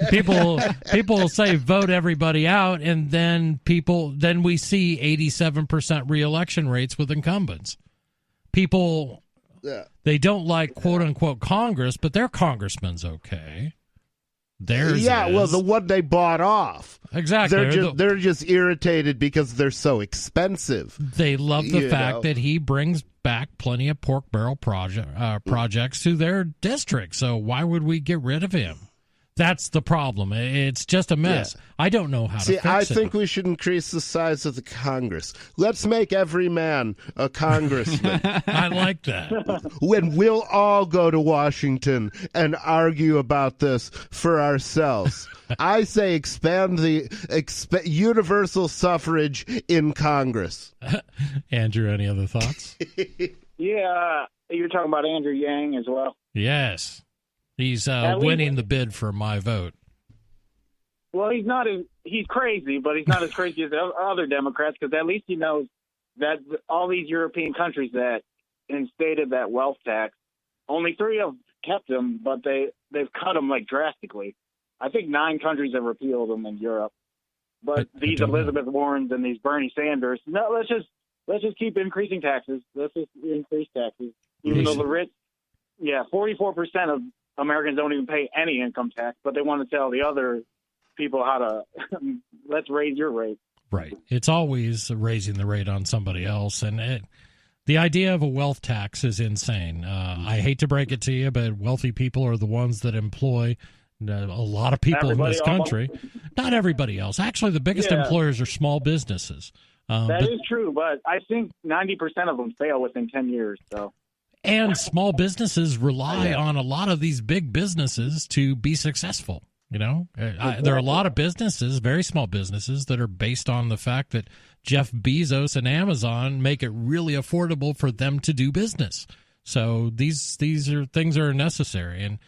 People will say vote everybody out, and then we see 87% reelection rates with incumbents. People, they don't like quote unquote Congress, but their congressman's okay. Well, the one they bought off. Exactly. They're just irritated because they're so expensive. They love the fact that he brings back plenty of pork barrel projects to their district. So why would we get rid of him? That's the problem. It's just a mess. Yeah. I don't know how to fix it. I think we should increase the size of the Congress. Let's make every man a congressman. I like that. When we'll all go to Washington and argue about this for ourselves. I say expand universal suffrage in Congress. Andrew, any other thoughts? Yeah, you're talking about Andrew Yang as well. Yes. He's winning the bid for my vote. Well, he's crazy, but he's not as crazy as other Democrats, because at least he knows that all these European countries that instated that wealth tax, only 3 have kept them, but they've cut them like drastically. I think 9 countries have repealed them in Europe. But these Elizabeth Warrens and these Bernie Sanders, no, let's just keep increasing taxes. Let's just increase taxes, even though the rich, 44% of Americans don't even pay any income tax, but they want to tell the other people how to let's raise your rate. Right. It's always raising the rate on somebody else. And the idea of a wealth tax is insane. I hate to break it to you, but wealthy people are the ones that employ a lot of people in this country. Not everybody else. Actually, the biggest employers are small businesses. That is true, but I think 90% of them fail within 10 years. So. And small businesses rely on a lot of these big businesses to be successful. You know, there are a lot of businesses, very small businesses, that are based on the fact that Jeff Bezos and Amazon make it really affordable for them to do business. So these are things that are necessary, and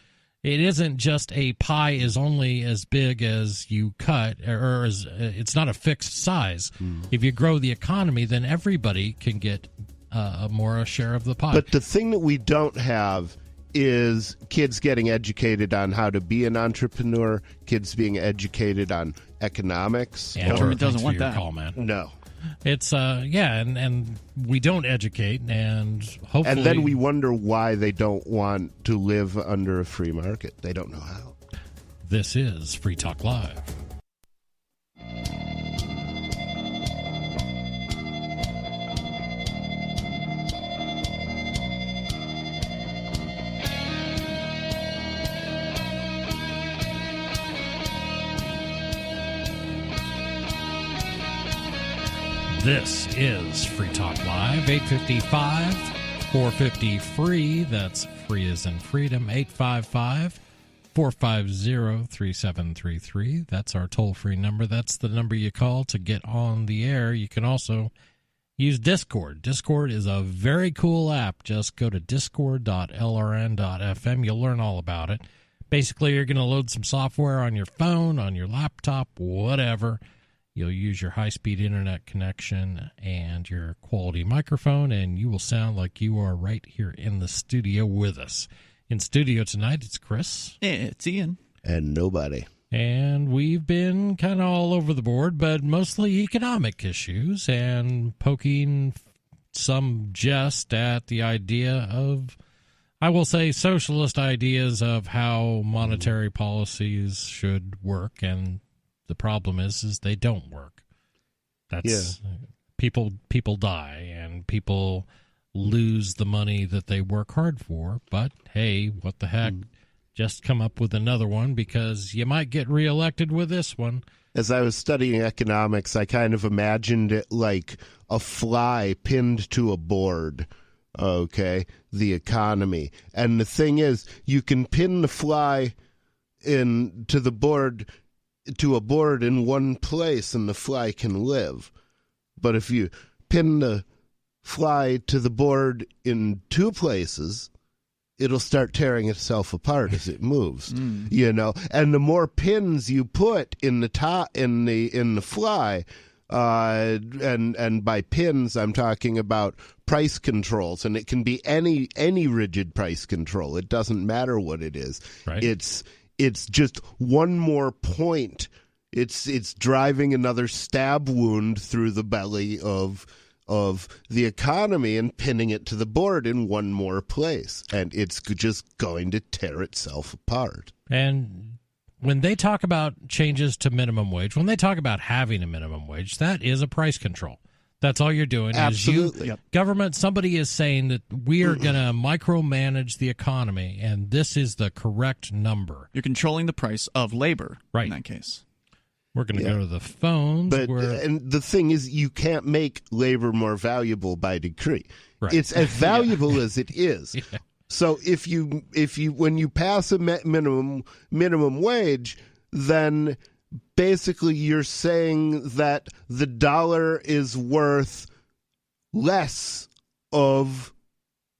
it isn't just a pie is only as big as you cut, or as it's not a fixed size. If you grow the economy, then everybody can get a share of the pie. But the thing that we don't have is kids getting educated on how to be an entrepreneur, kids being educated on economics. And government doesn't want that. Call, man. No. It's and we don't educate, and hopefully, and then we wonder why they don't want to live under a free market. They don't know how. This is Free Talk Live. This is Free Talk Live, 855 450 free. That's free as in freedom, 855 450 3733. That's our toll-free number. That's the number you call to get on the air. You can also use Discord. Discord is a very cool app. Just go to discord.lrn.fm. You'll learn all about it. Basically, you're going to load some software on your phone, on your laptop, whatever. You'll use your high-speed internet connection and your quality microphone, and you will sound like you are right here in the studio with us. In studio tonight, it's Chris. It's Ian. And nobody. And we've been kind of all over the board, but mostly economic issues and poking some jest at the idea of, I will say, socialist ideas of how monetary policies should work, and the problem is they don't work. That's people die and people lose the money that they work hard for. But hey, what the heck? Just come up with another one because you might get reelected with this one. As I was studying economics, I kind of imagined it like a fly pinned to a board. Okay, the economy. And the thing is, you can pin the fly to a board in one place and the fly can live. But if you pin the fly to the board in two places, it'll start tearing itself apart as it moves. You know, and the more pins you put in the fly, and by pins I'm talking about price controls, and it can be any rigid price control. It doesn't matter what it is. Right. It's just one more point. It's driving another stab wound through the belly of the economy and pinning it to the board in one more place. And it's just going to tear itself apart. And when they talk about changes to minimum wage, when they talk about having a minimum wage, that is a price control. That's all you're doing. Absolutely. Government, somebody is saying that we are going to micromanage the economy, and this is the correct number. You're controlling the price of labor in that case. We're going to go to the phones. And the thing is, you can't make labor more valuable by decree. Right. It's as valuable as it is. Yeah. So if you when you pass a minimum wage, then basically you're saying that the dollar is worth less of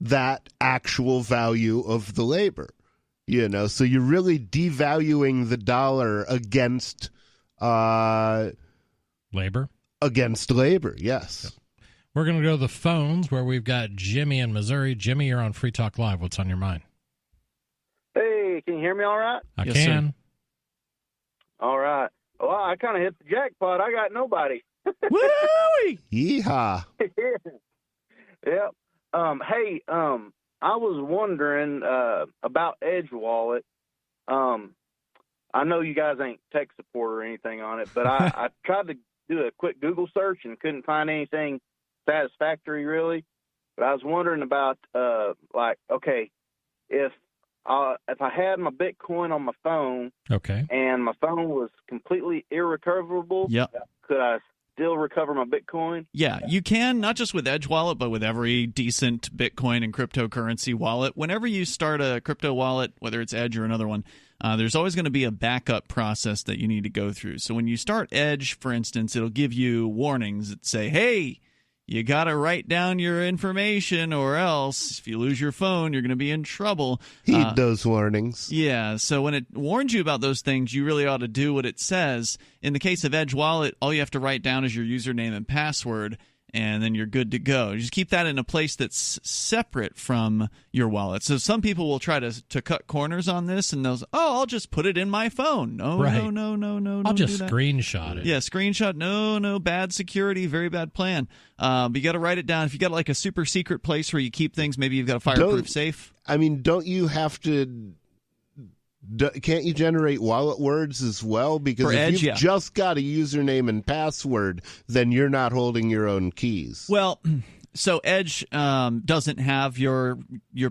that actual value of the labor. You know, so you're really devaluing the dollar against labor. Against labor, yes. Yep. We're going to go to the phones where we've got Jimmy in Missouri. Jimmy, you're on Free Talk Live. What's on your mind? Hey, can you hear me all right? I can. Sir. All right. Well, I kind of hit the jackpot. I got nobody. Woo-wee! Yeehaw. Yep. Hey, I was wondering about Edge Wallet. I know you guys ain't tech support or anything on it, but I tried to do a quick Google search and couldn't find anything satisfactory, really. But I was wondering about, if I had my Bitcoin on my phone, okay, and my phone was completely irrecoverable, yep, could I still recover my Bitcoin? Yeah, you can, not just with Edge Wallet, but with every decent Bitcoin and cryptocurrency wallet. Whenever you start a crypto wallet, whether it's Edge or another one, there's always going to be a backup process that you need to go through. So when you start Edge, for instance, it'll give you warnings that say, hey, you got to write down your information, or else if you lose your phone, you're going to be in trouble. Heed those warnings. Yeah, so when it warns you about those things, you really ought to do what it says. In the case of Edge Wallet, all you have to write down is your username and password, and then you're good to go. You just keep that in a place that's separate from your wallet. So some people will try to cut corners on this, and they'll say, oh, I'll just put it in my phone. No, right. no. I'll just screenshot it. Yeah, screenshot. No, bad security, very bad plan. But you got to write it down. If you got like a super secret place where you keep things, maybe you've got a fireproof safe. I mean, don't you have to... Can't you generate wallet words as well? Because if you've just got a username and password, then you're not holding your own keys. Well, so Edge doesn't have your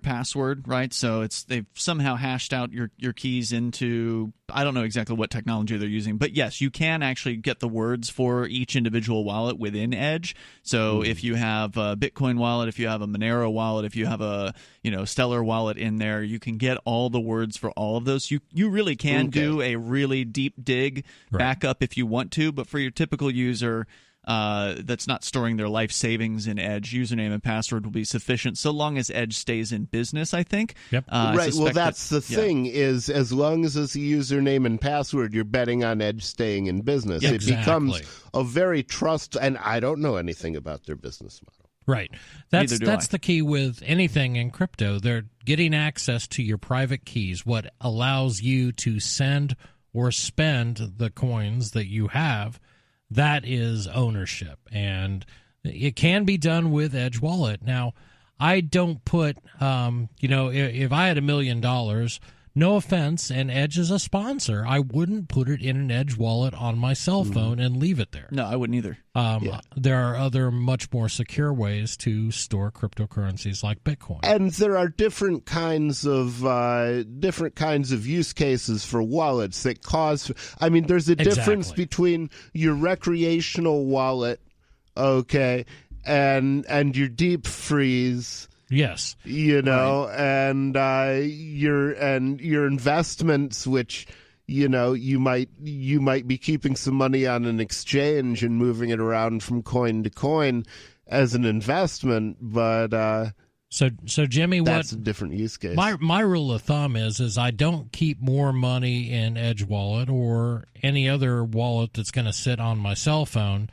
password, right? So they've somehow hashed out your keys into, I don't know exactly what technology they're using, but yes, you can actually get the words for each individual wallet within Edge. So if you have a Bitcoin wallet, if you have a Monero wallet, if you have a Stellar wallet in there, you can get all the words for all of those. You really can do a really deep dig backup if you want to, but for your typical user that's not storing their life savings in Edge, username and password will be sufficient so long as Edge stays in business, I think. Yep. Right. Well, that's the thing is, as long as it's a username and password, you're betting on Edge staying in business. Yeah, it becomes a very and I don't know anything about their business model. Right. That's the key with anything in crypto. They're getting access to your private keys, what allows you to send or spend the coins that you have. That is ownership, and it can be done with Edge Wallet. Now, I don't put, if I had $1 million, no offense, and Edge is a sponsor, I wouldn't put it in an Edge Wallet on my cell phone and leave it there. No, I wouldn't either. There are other much more secure ways to store cryptocurrencies like Bitcoin. And there are different kinds of use cases for wallets that cause. I mean, there's a difference between your recreational wallet, and your deep freeze. Yes, and your investments, which you might be keeping some money on an exchange and moving it around from coin to coin as an investment, but so Jimmy, that's a different use case. My rule of thumb is I don't keep more money in Edge Wallet or any other wallet that's going to sit on my cell phone.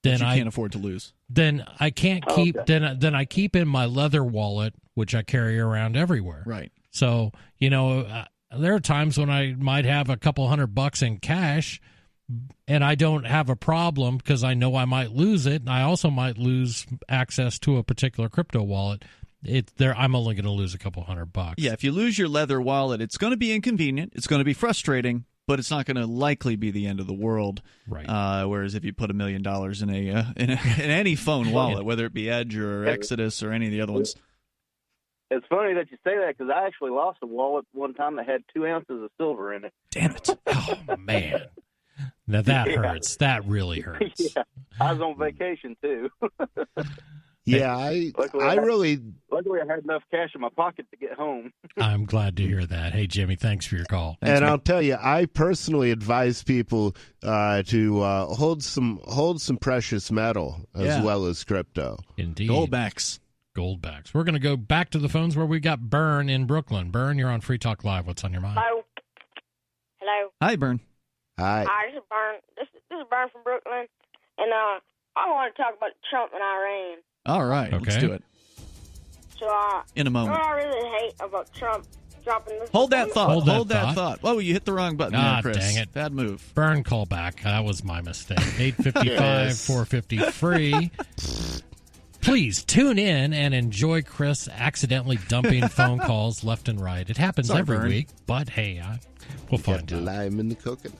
Then I can't afford to lose. Then I can't keep. Then I keep in my leather wallet, which I carry around everywhere. Right. So there are times when I might have a couple $100 in cash, and I don't have a problem because I know I might lose it. And I also might lose access to a particular crypto wallet. I'm only going to lose a couple $100. Yeah. If you lose your leather wallet, it's going to be inconvenient. It's going to be frustrating. But it's not going to likely be the end of the world, right? Whereas if you put $1 million in any phone wallet, whether it be Edge or Exodus or any of the other ones. It's funny that you say that because I actually lost a wallet one time that had 2 ounces of silver in it. Damn it! Oh man, now that hurts. That really hurts. Yeah, I was on vacation too. Yeah, luckily I had enough cash in my pocket to get home. I'm glad to hear that. Hey, Jimmy, thanks for your call. And I'll tell you, I personally advise people to hold some precious metal as well as crypto. Indeed, Goldbacks. We're going to go back to the phones where we got Bern in Brooklyn. Bern, you're on Free Talk Live. What's on your mind? Hello. Hi, Bern. Hi. Hi, this is Bern. This is Bern from Brooklyn, and I want to talk about Trump and Iran. All right, let's do it. So, in a moment. What I really hate about Trump dropping this... Hold that thought. Oh, you hit the wrong button there, Chris. Dang it. Bad move. Bern, call back. That was my mistake. 855 450 free. Please tune in and enjoy Chris accidentally dumping phone calls left and right. It happens every week, but hey, we'll find out. Lime in the coconut.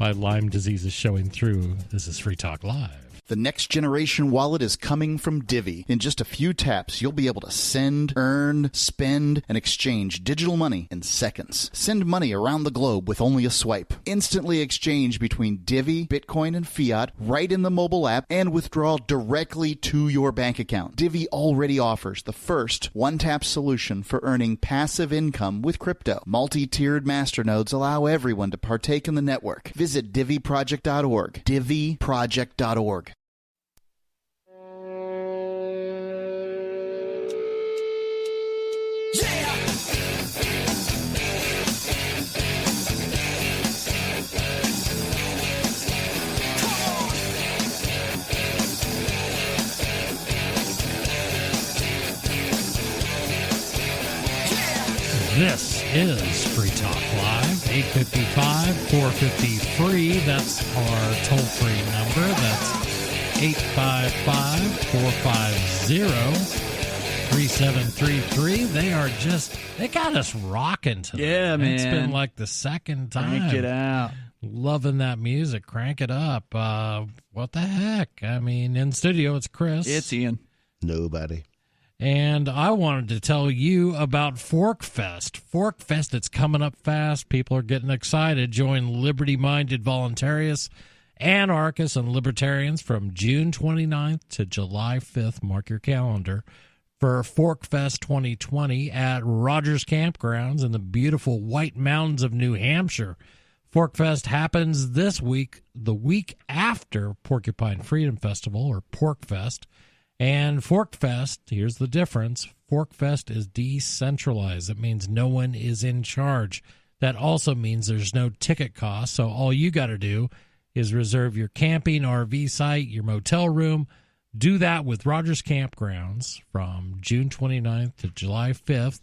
My Lyme disease is showing through. This is Free Talk Live. The next generation wallet is coming from Divvy. In just a few taps, you'll be able to send, earn, spend, and exchange digital money in seconds. Send money around the globe with only a swipe. Instantly exchange between Divvy, Bitcoin, and fiat right in the mobile app and withdraw directly to your bank account. Divvy already offers the first one-tap solution for earning passive income with crypto. Multi-tiered masternodes allow everyone to partake in the network. Visit DivvyProject.org. DivvyProject.org. This is Free Talk Live, 855-450-FREE. That's our toll-free number. That's 855-450-3733. They got us rocking tonight. Yeah, man. It's been like the second time. Crank it out. Loving that music. Crank it up. What the heck? I mean, in studio, it's Chris. It's Ian. Nobody. And I wanted to tell you about Fork Fest. Fork Fest, it's coming up fast. People are getting excited. Join liberty-minded voluntarists, anarchists, and libertarians from June 29th to July 5th. Mark your calendar for Fork Fest 2020 at Rogers Campgrounds in the beautiful White Mountains of New Hampshire. Fork Fest happens this week, the week after Porcupine Freedom Festival, or Pork Fest. And Fork Fest, here's the difference. Fork Fest is decentralized. It means no one is in charge. That also means there's no ticket cost. So all you got to do is reserve your camping RV site, your motel room. Do that with Rogers Campgrounds from June 29th to July 5th.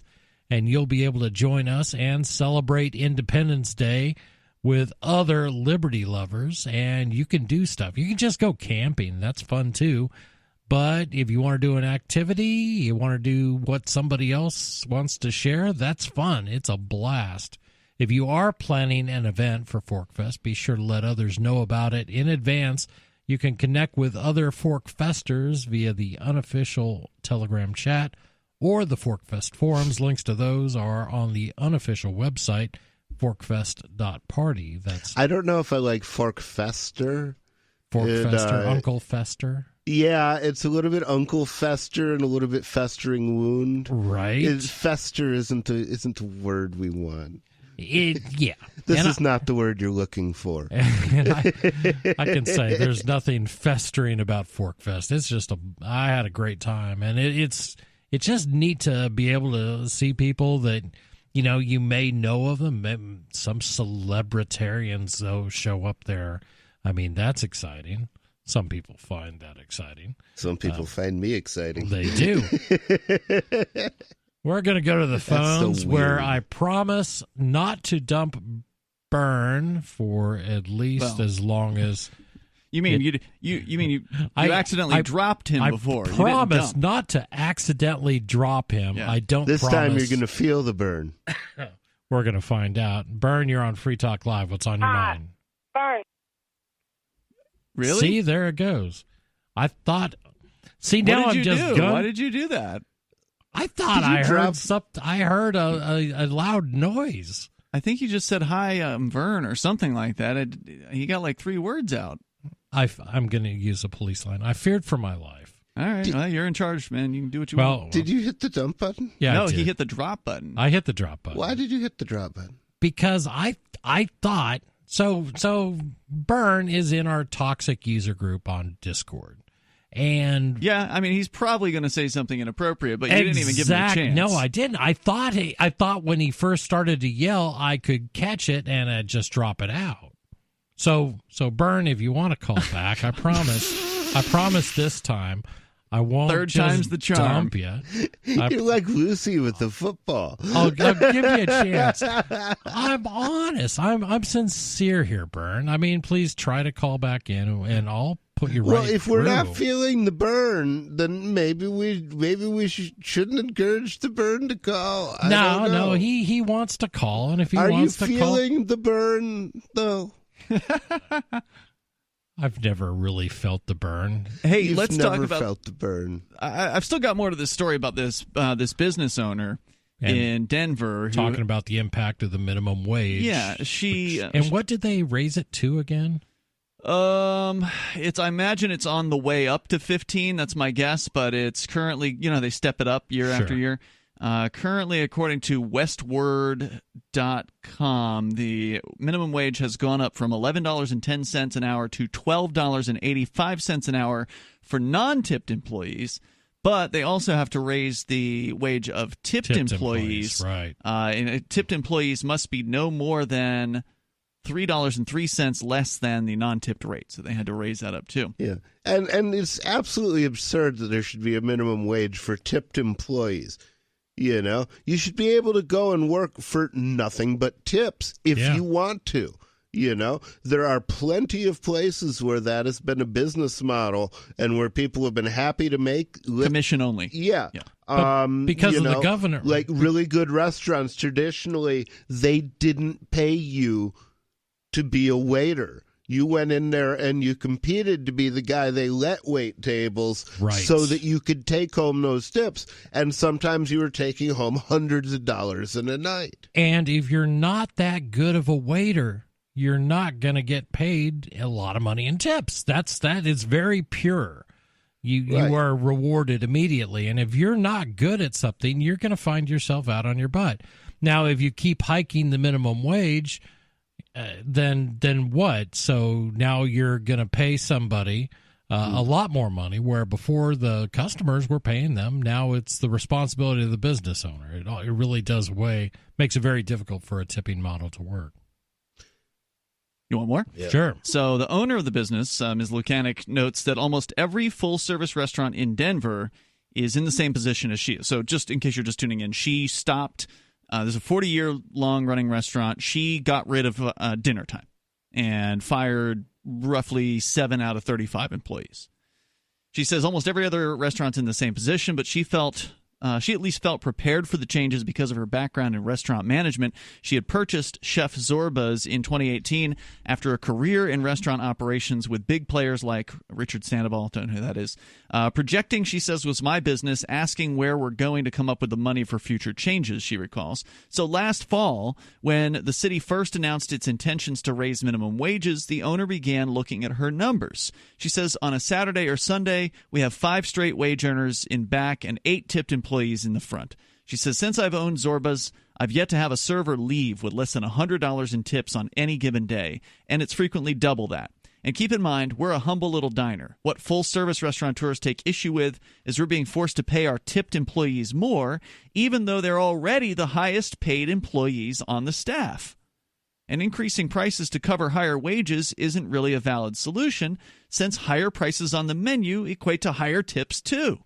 And you'll be able to join us and celebrate Independence Day with other liberty lovers. And you can do stuff. You can just go camping. That's fun too. But if you want to do an activity, you want to do what somebody else wants to share, that's fun. It's a blast. If you are planning an event for Fork Fest, be sure to let others know about it in advance. You can connect with other Fork Festers via the unofficial Telegram chat or the Fork Fest forums. Links to those are on the unofficial website, forkfest.party. I don't know if I like Fork Fester. Fork Fester, Uncle Fester. Yeah, it's a little bit Uncle Fester and a little bit festering wound. Right. Fester isn't a word we want. Yeah. This is not the word you're looking for. I can say there's nothing festering about Fork Fest. It's just I had a great time, and it's just neat to be able to see people that you may know of them. Some celebritarians though show up there. I mean, that's exciting. Some people find that exciting. Some people find me exciting. They do. We're going to go to the phones where I promise not to dump Burn for at least as long as... You mean you accidentally dropped him before. I promise not to accidentally drop him. Yeah. I don't This promise. time you're going to feel the burn. We're going to find out. Burn, you're on Free Talk Live. What's on your mind? Burn. Really? See, there it goes. I thought. See, now I'm just. Why did you do that? I thought I heard something. I heard a loud noise. I think you just said hi, Vern, or something like that. He got like 3 words out. I'm going to use a police line. I feared for my life. All right, well, you're in charge, man. You can do what you want. Did you hit the dump button? Yeah, no, he hit the drop button. I hit the drop button. Why did you hit the drop button? Because I thought. So Burn is in our toxic user group on Discord. And yeah, I mean, he's probably going to say something inappropriate, but you didn't even give him a chance. No, I didn't. I thought when he first started to yell, I could catch it and I'd just drop it out. So Burn, if you want to call back, I promise this time I won't. Third just time's the charm. Dump you. You're like Lucy with the football. I'll give you a chance. I'm honest. I'm sincere here, Burn. I mean, please try to call back in, and I'll put you right. Well, if we're not feeling the burn, then maybe we shouldn't encourage the burn to call. No, he wants to call, and if he wants to call, are you feeling the burn though? I've never really felt the burn. Hey, You've let's never talk about. felt the burn. I've still got more to this story about this business owner in Denver talking about the impact of the minimum wage. Yeah, and what did they raise it to again? I imagine it's on the way up to 15. That's my guess, but it's currently, they step it up year after year. Currently, according to westword.com, the minimum wage has gone up from $11.10 an hour to $12.85 an hour for non-tipped employees. But they also have to raise the wage of tipped employees. Right. And tipped employees must be no more than $3.03 less than the non-tipped rate. So they had to raise that up too. Yeah. And it's absolutely absurd that there should be a minimum wage for tipped employees. You should be able to go and work for nothing but tips if you want to. There are plenty of places where that has been a business model and where people have been happy to make commission only. Yeah. Because of the governor. Like really good restaurants, traditionally, they didn't pay you to be a waiter. You went in there and you competed to be the guy they let wait tables so that you could take home those tips. And sometimes you were taking home hundreds of dollars in a night. And if you're not that good of a waiter, you're not going to get paid a lot of money in tips. That is very pure. You are rewarded immediately. And if you're not good at something, you're going to find yourself out on your butt. Now, if you keep hiking the minimum wage, then what? So now you're going to pay somebody a lot more money, where before the customers were paying them. Now it's the responsibility of the business owner. It really does makes it very difficult for a tipping model to work. You want more? Yeah. Sure. So the owner of the business, Ms. Lukanik, notes that almost every full-service restaurant in Denver is in the same position as she is. So just in case you're just tuning in, she stopped. There's a 40-year-long running restaurant. She got rid of dinner time and fired roughly 7 out of 35 employees. She says almost every other restaurant's in the same position, but she at least felt prepared for the changes because of her background in restaurant management. She had purchased Chef Zorba's in 2018 after a career in restaurant operations with big players like Richard Sandoval, don't know who that is. Projecting, she says, was my business, asking where we're going to come up with the money for future changes, she recalls. So last fall, when the city first announced its intentions to raise minimum wages, the owner began looking at her numbers. She says, on a Saturday or Sunday, we have 5 straight wage earners in back and 8 tipped employees in the front. She says, since I've owned Zorba's, I've yet to have a server leave with less than $100 in tips on any given day, and it's frequently double that. And keep in mind, we're a humble little diner. What full-service restaurateurs take issue with is we're being forced to pay our tipped employees more, even though they're already the highest-paid employees on the staff. And increasing prices to cover higher wages isn't really a valid solution, since higher prices on the menu equate to higher tips, too.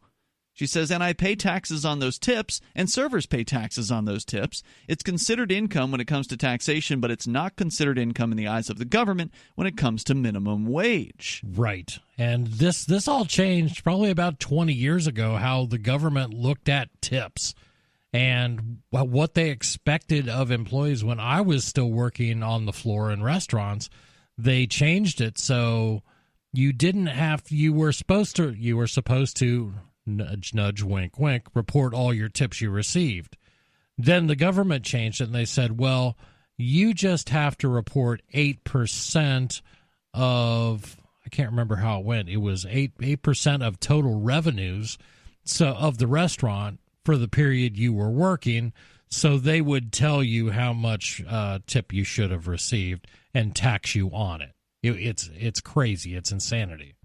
She says, and I pay taxes on those tips, and servers pay taxes on those tips. It's considered income when it comes to taxation, but it's not considered income in the eyes of the government when it comes to minimum wage. Right. And this all changed probably about 20 years ago, how the government looked at tips and what they expected of employees. When I was still working on the floor in restaurants, they changed it so you were supposed to nudge, nudge, wink, wink, report all your tips you received. Then the government changed it, and they said, well, you just have to report 8% of, I can't remember how it went. It was 8% of total revenues of the restaurant for the period you were working, so they would tell you how much tip you should have received and tax you on it. It's crazy. It's insanity.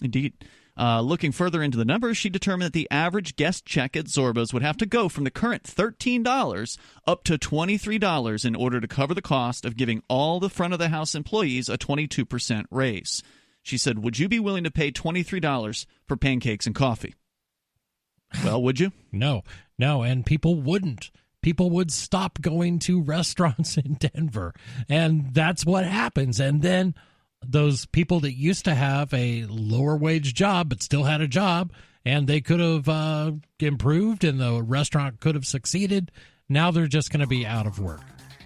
Indeed. Looking further into the numbers, she determined that the average guest check at Zorba's would have to go from the current $13 up to $23 in order to cover the cost of giving all the front-of-the-house employees a 22% raise. She said, would you be willing to pay $23 for pancakes and coffee? Well, would you? No, and people wouldn't. People would stop going to restaurants in Denver, and that's what happens. And then those people that used to have a lower wage job but still had a job, and they could have improved and the restaurant could have succeeded, now they're just going to be out of work.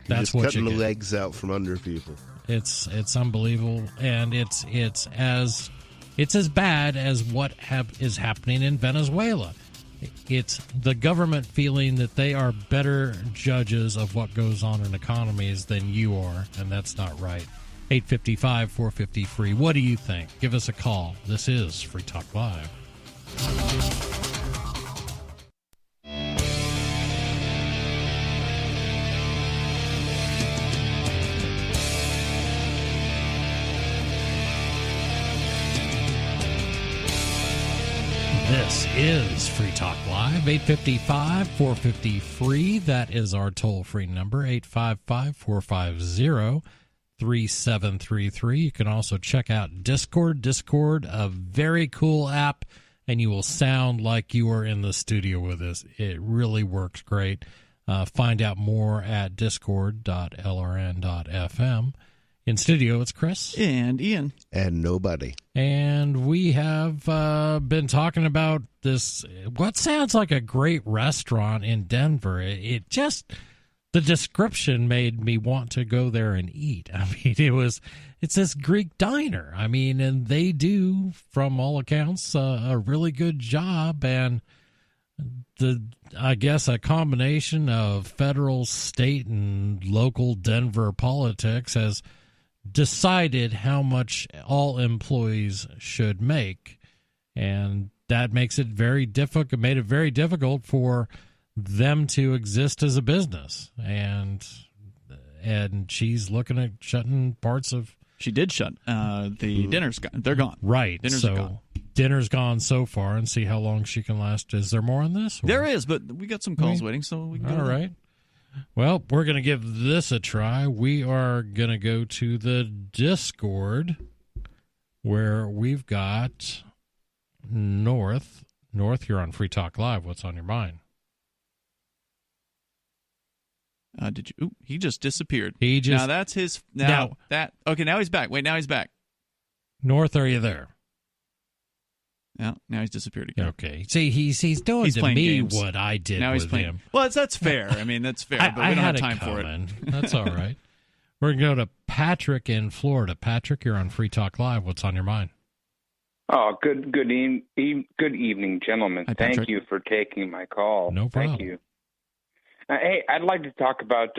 That's just what cutting you the get. legs out from under people. It's unbelievable, and it's as bad as what is happening in Venezuela. It's the government feeling that they are better judges of what goes on in economies than you are, and that's not right. 855-450-FREE. What do you think? Give us a call. This is Free Talk Live. This is Free Talk Live, 855-450-FREE. That is our toll-free number, 855-450-3733. You can also check out Discord. Discord, a very cool app, and you will sound like you are in the studio with us. It really works great. Find out more at discord.lrn.fm. In studio, it's Chris. And Ian. And nobody. And we have been talking about this, what sounds like a great restaurant in Denver. It just, the description made me want to go there and eat. I mean, it's this Greek diner. I mean, and they do, from all accounts, a really good job. And I guess a combination of federal, state, and local Denver politics has decided how much all employees should make, and that makes it very difficult. Made it very difficult for them to exist as a business, and she's looking at shutting parts of. She did shut the dinners. They're gone. Right. Dinners are gone. Dinner's gone so far, and see how long she can last. Is there more on this? Or? There is, but we got some calls waiting, so we can go. All right. Well, we're going to give this a try. We are going to go to the Discord, where we've got North. North, you're on Free Talk Live. What's on your mind? Did you? Ooh, he just disappeared. Now that's his. Now he's back. Wait, now he's back. North, are you there? Yeah, now he's disappeared again. Okay. See, he's doing to me games. What I did now with him. Well, that's fair. I mean, that's fair, but we don't have time for it. That's all right. We're going to go to Patrick in Florida. Patrick, you're on Free Talk Live. What's on your mind? Oh, good evening, gentlemen. Hi, Thank you for taking my call. No problem. Thank you. Hey, I'd like to talk about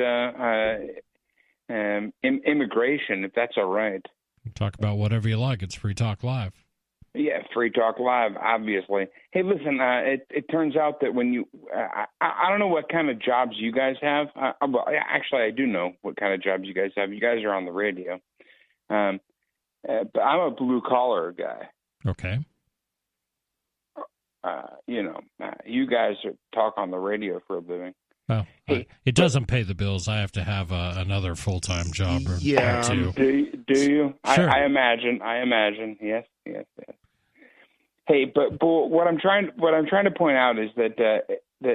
immigration, if that's all right. Talk about whatever you like. It's Free Talk Live. Yeah, Free Talk Live, obviously. Hey, listen, it turns out that when you I don't know what kind of jobs you guys have. Well, actually, I do know what kind of jobs you guys have. You guys are on the radio. But I'm a blue-collar guy. Okay. You guys talk on the radio for a living. Well, it doesn't pay the bills. I have to have another full-time job or two. Do you? Sure. I imagine. Yes. Hey, but what I'm trying to point out is that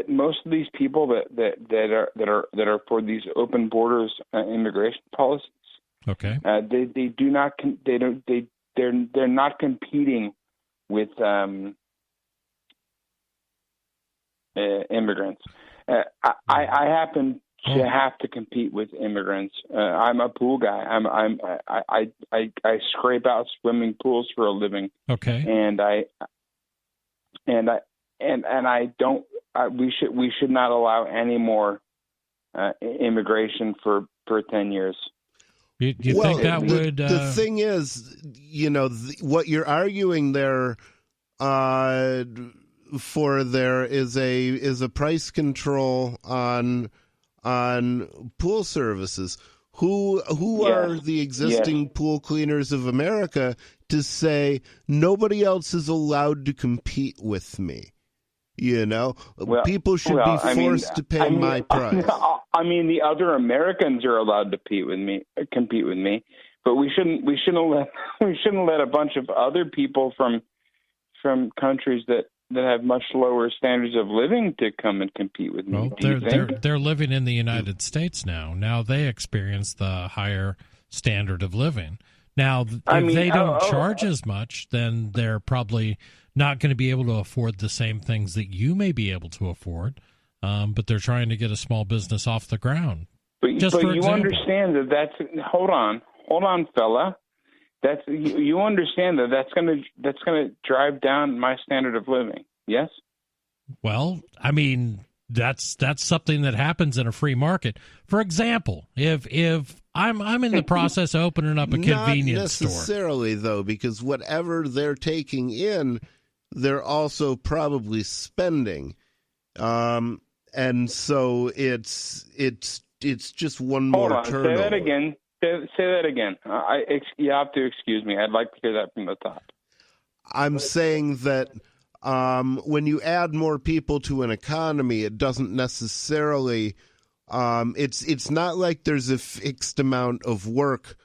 most of these people that are for these open borders immigration policies, okay, they're not competing with immigrants. I happen to have to compete with immigrants. I'm a pool guy. I scrape out swimming pools for a living. Okay. And I don't. We should not allow any more immigration for 10 years. You think that would? The thing is, what you're arguing there. For there is a price control on pool services. Who are the existing pool cleaners of America to say nobody else is allowed to compete with me? People should be forced to pay my price. I mean, the other Americans are allowed to compete with me, but we shouldn't let a bunch of other people from countries that have much lower standards of living to come and compete with me. Well, they're living in the United States now. Now they experience the higher standard of living. Now, if they don't charge as much, then they're probably not going to be able to afford the same things that you may be able to afford. But they're trying to get a small business off the ground. But you understand that's hold on. hold on, fella. That's you understand that's gonna drive down my standard of living. Yes. Well, I mean, that's something that happens in a free market. For example, if I'm in the process of opening up a convenience store. Not necessarily, though, because whatever they're taking in, they're also probably spending, and so it's just one more turnover. Say that again. Say that again. You have to excuse me. I'd like to hear that from the top. I'm saying that when you add more people to an economy, it doesn't necessarily. It's not like there's a fixed amount of work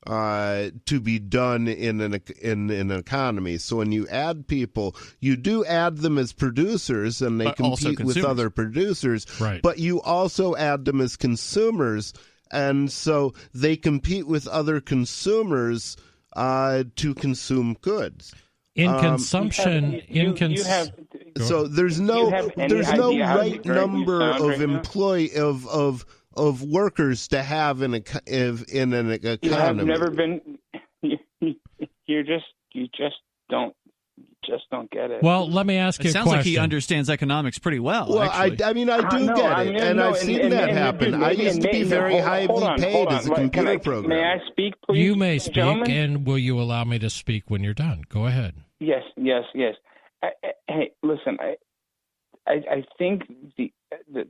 to be done in an economy. So when you add people, you do add them as producers, and they compete with other producers. Right. But you also add them as consumers. And so they compete with other consumers to consume goods. In consumption, so there's no right number of of workers to have in an economy. You have never been. You just don't get it. Well, let me ask you a question. It sounds like he understands economics pretty well. Well, actually. I mean, I do get it, and I've seen that happen. I used to be very highly paid as a computer programmer. May I speak, please? You may speak, gentlemen? and will you allow me to speak when you're done? Go ahead. Yes. Hey, listen. I think that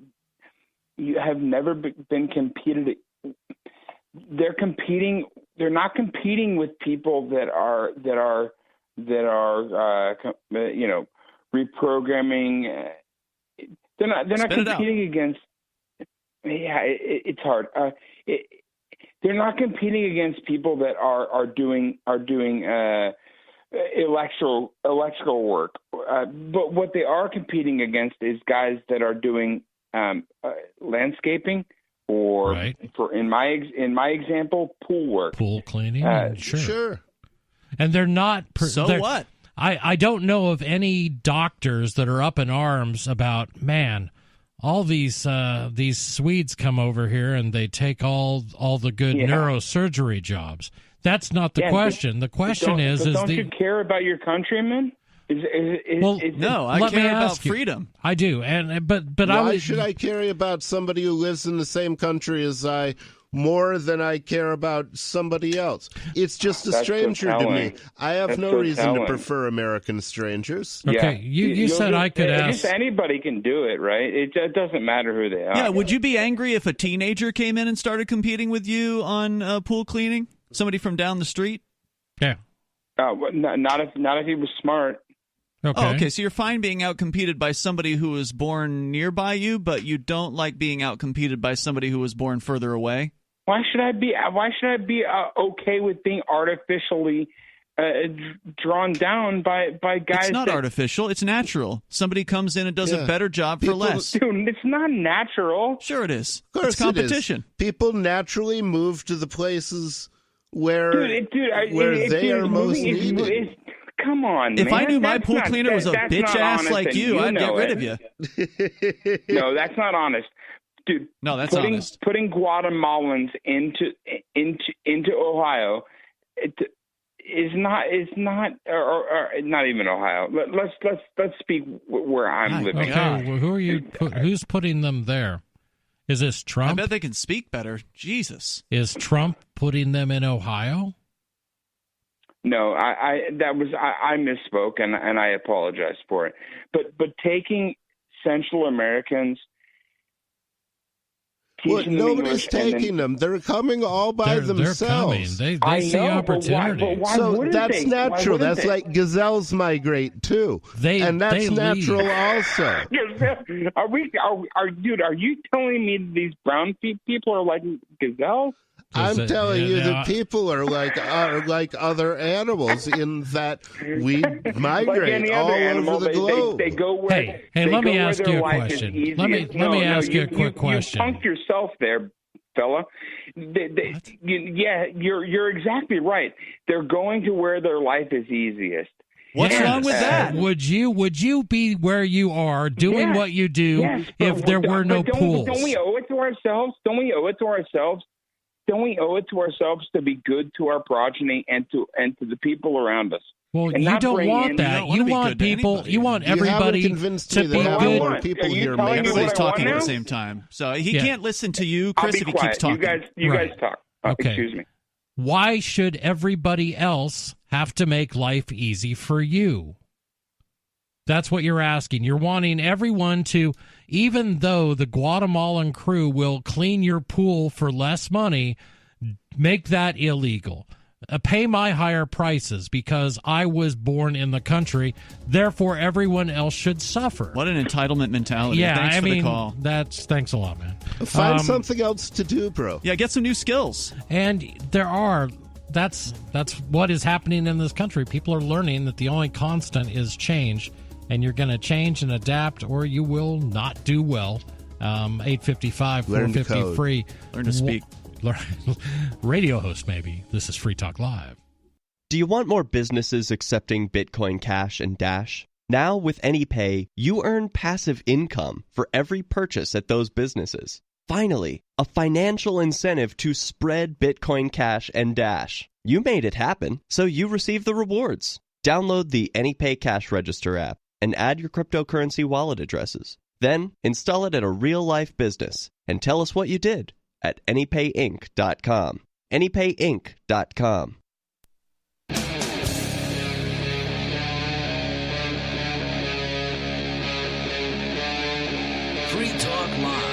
you have never been competed. They're competing. They're not competing with people that are reprogramming. They're not competing against. Yeah, it's hard. They're not competing against people that are doing electrical work. But what they are competing against is guys that are doing landscaping, or right. in my example, pool work, pool cleaning. Sure. And they're not. What? I don't know of any doctors that are up in arms about, man, all these Swedes come over here and they take all the good neurosurgery jobs. That's not the question. The question is don't you care about your countrymen? No, I care about freedom. I do, but why should I care about somebody who lives in the same country as I more than I care about somebody else? It's just a stranger to me. I have no reason to prefer American strangers. Okay, you said I could ask. Just anybody can do it, right? It doesn't matter who they are. Yeah, would you be angry if a teenager came in and started competing with you on pool cleaning? Somebody from down the street? Yeah. Not if he was smart. Okay. Oh, okay. So you're fine being outcompeted by somebody who was born nearby you, but you don't like being outcompeted by somebody who was born further away? Why should I be okay with being artificially drawn down by guys? It's not artificial. It's natural. Somebody comes in and does a better job for less. Dude, it's not natural. Sure it is. Of course it's competition. It is. People naturally move to the places where they are most needed. Come on, if man. I knew my pool cleaner was a bitch ass like you, I'd get rid of you. No, that's not honest, dude. No, that's honest. Putting Guatemalans into Ohio is not not even Ohio. Let's speak where I'm living. Okay, well, who are you? Who's putting them there? Is this Trump? I bet they can speak better. Jesus. Is Trump putting them in Ohio? No, I misspoke, and I apologize for it. But taking Central Americans, nobody's taking them. They're coming all by themselves. They're coming. They see opportunity. But why that's natural. That's like gazelles migrate too, and that's natural also. Are you telling me these brown people are like gazelles? I'm telling you that people are like other animals in that we migrate all over the globe. They go where. Hey, let me ask you a question. Let me ask you a quick question. You punked yourself there, fella. You're exactly right. They're going to where their life is easiest. What's wrong with that? Would you be where you are doing what you do if there were no pools? Don't we owe it to ourselves? don't we owe it to ourselves to be good to our progeny and to the people around us? Well, and you don't want that. You want people. You want everybody to be good. People here. Everybody's talking at the same time, so he can't listen to you, Chris, if he keeps talking. You guys talk. Okay. Excuse me. Why should everybody else have to make life easy for you? That's what you're asking. You're wanting everyone to, even though the Guatemalan crew will clean your pool for less money, make that illegal. Pay my higher prices because I was born in the country. Therefore, everyone else should suffer. What an entitlement mentality. Yeah, thanks for the call. Thanks a lot, man. Find something else to do, bro. Yeah, get some new skills. And there are. That's what is happening in this country. People are learning that the only constant is change, and you're going to change and adapt, or you will not do well. 855 450 free. Learn to speak. Radio host, maybe. This is Free Talk Live. Do you want more businesses accepting Bitcoin Cash and Dash? Now with AnyPay, you earn passive income for every purchase at those businesses. Finally, a financial incentive to spread Bitcoin Cash and Dash. You made it happen, so you receive the rewards. Download the AnyPay Cash Register app and add your cryptocurrency wallet addresses. Then install it at a real-life business and tell us what you did at anypayinc.com. anypayinc.com. Free Talk Live.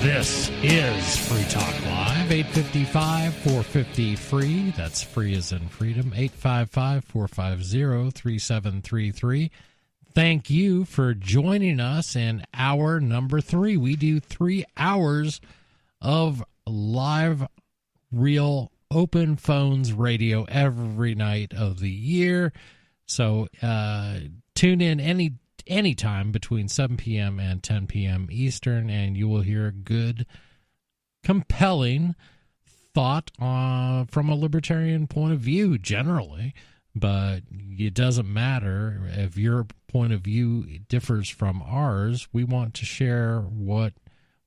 This is Free Talk Live, 855-450-FREE. That's free as in freedom, 855-450-3733. Thank you for joining us in hour number 3. We do 3 hours of live, real, open phones radio every night of the year. So tune in anytime between 7 p.m. and 10 p.m. Eastern, and you will hear good, compelling thought from a libertarian point of view generally, but it doesn't matter if your point of view differs from ours. We want to share what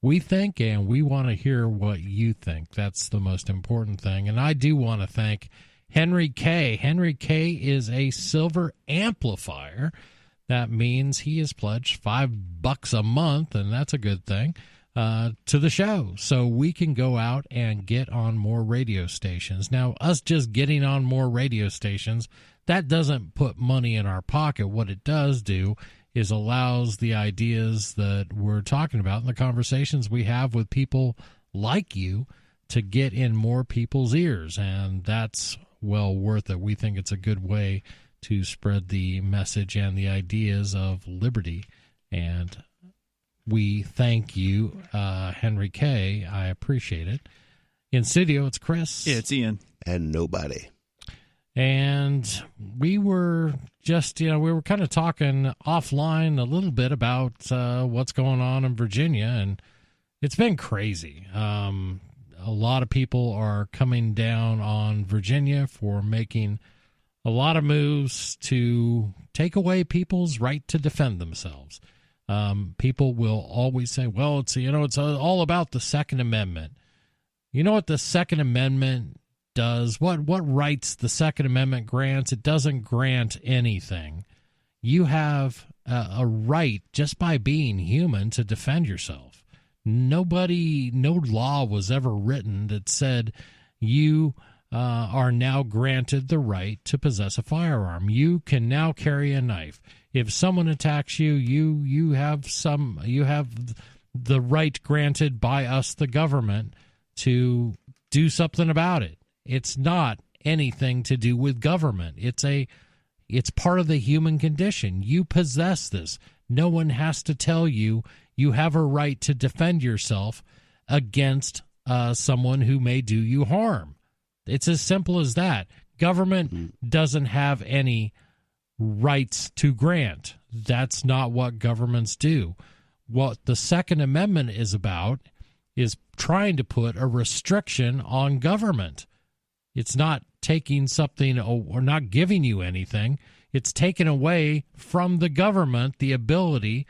we think, and we want to hear what you think. That's the most important thing. And I do want to thank Henry K. Henry K. is a silver amplifier. That means he has pledged $5 a month, and that's a good thing, to the show. So we can go out and get on more radio stations. Now, us just getting on more radio stations, that doesn't put money in our pocket. What it does do is allows the ideas that we're talking about and the conversations we have with people like you to get in more people's ears, and that's well worth it. We think it's a good way to spread the message and the ideas of liberty. And we thank you, Henry K. I appreciate it. In studio, it's Chris. Yeah, it's Ian. And nobody. And we were just, we were kind of talking offline a little bit about what's going on in Virginia, and it's been crazy. A lot of people are coming down on Virginia for making a lot of moves to take away people's right to defend themselves. People will always say, well, it's all about the Second Amendment. You know what the Second Amendment does? What rights the Second Amendment grants? It doesn't grant anything. You have a right just by being human to defend yourself. No law was ever written that said you are now granted the right to possess a firearm. You can now carry a knife. If someone attacks you, you have the right granted by us, the government, to do something about it. It's not anything to do with government. It's part of the human condition. You possess this. No one has to tell you you have a right to defend yourself against someone who may do you harm. It's as simple as that. Government doesn't have any rights to grant. That's not what governments do. What the Second Amendment is about is trying to put a restriction on government. It's not taking something or not giving you anything. it's taken away from the government the ability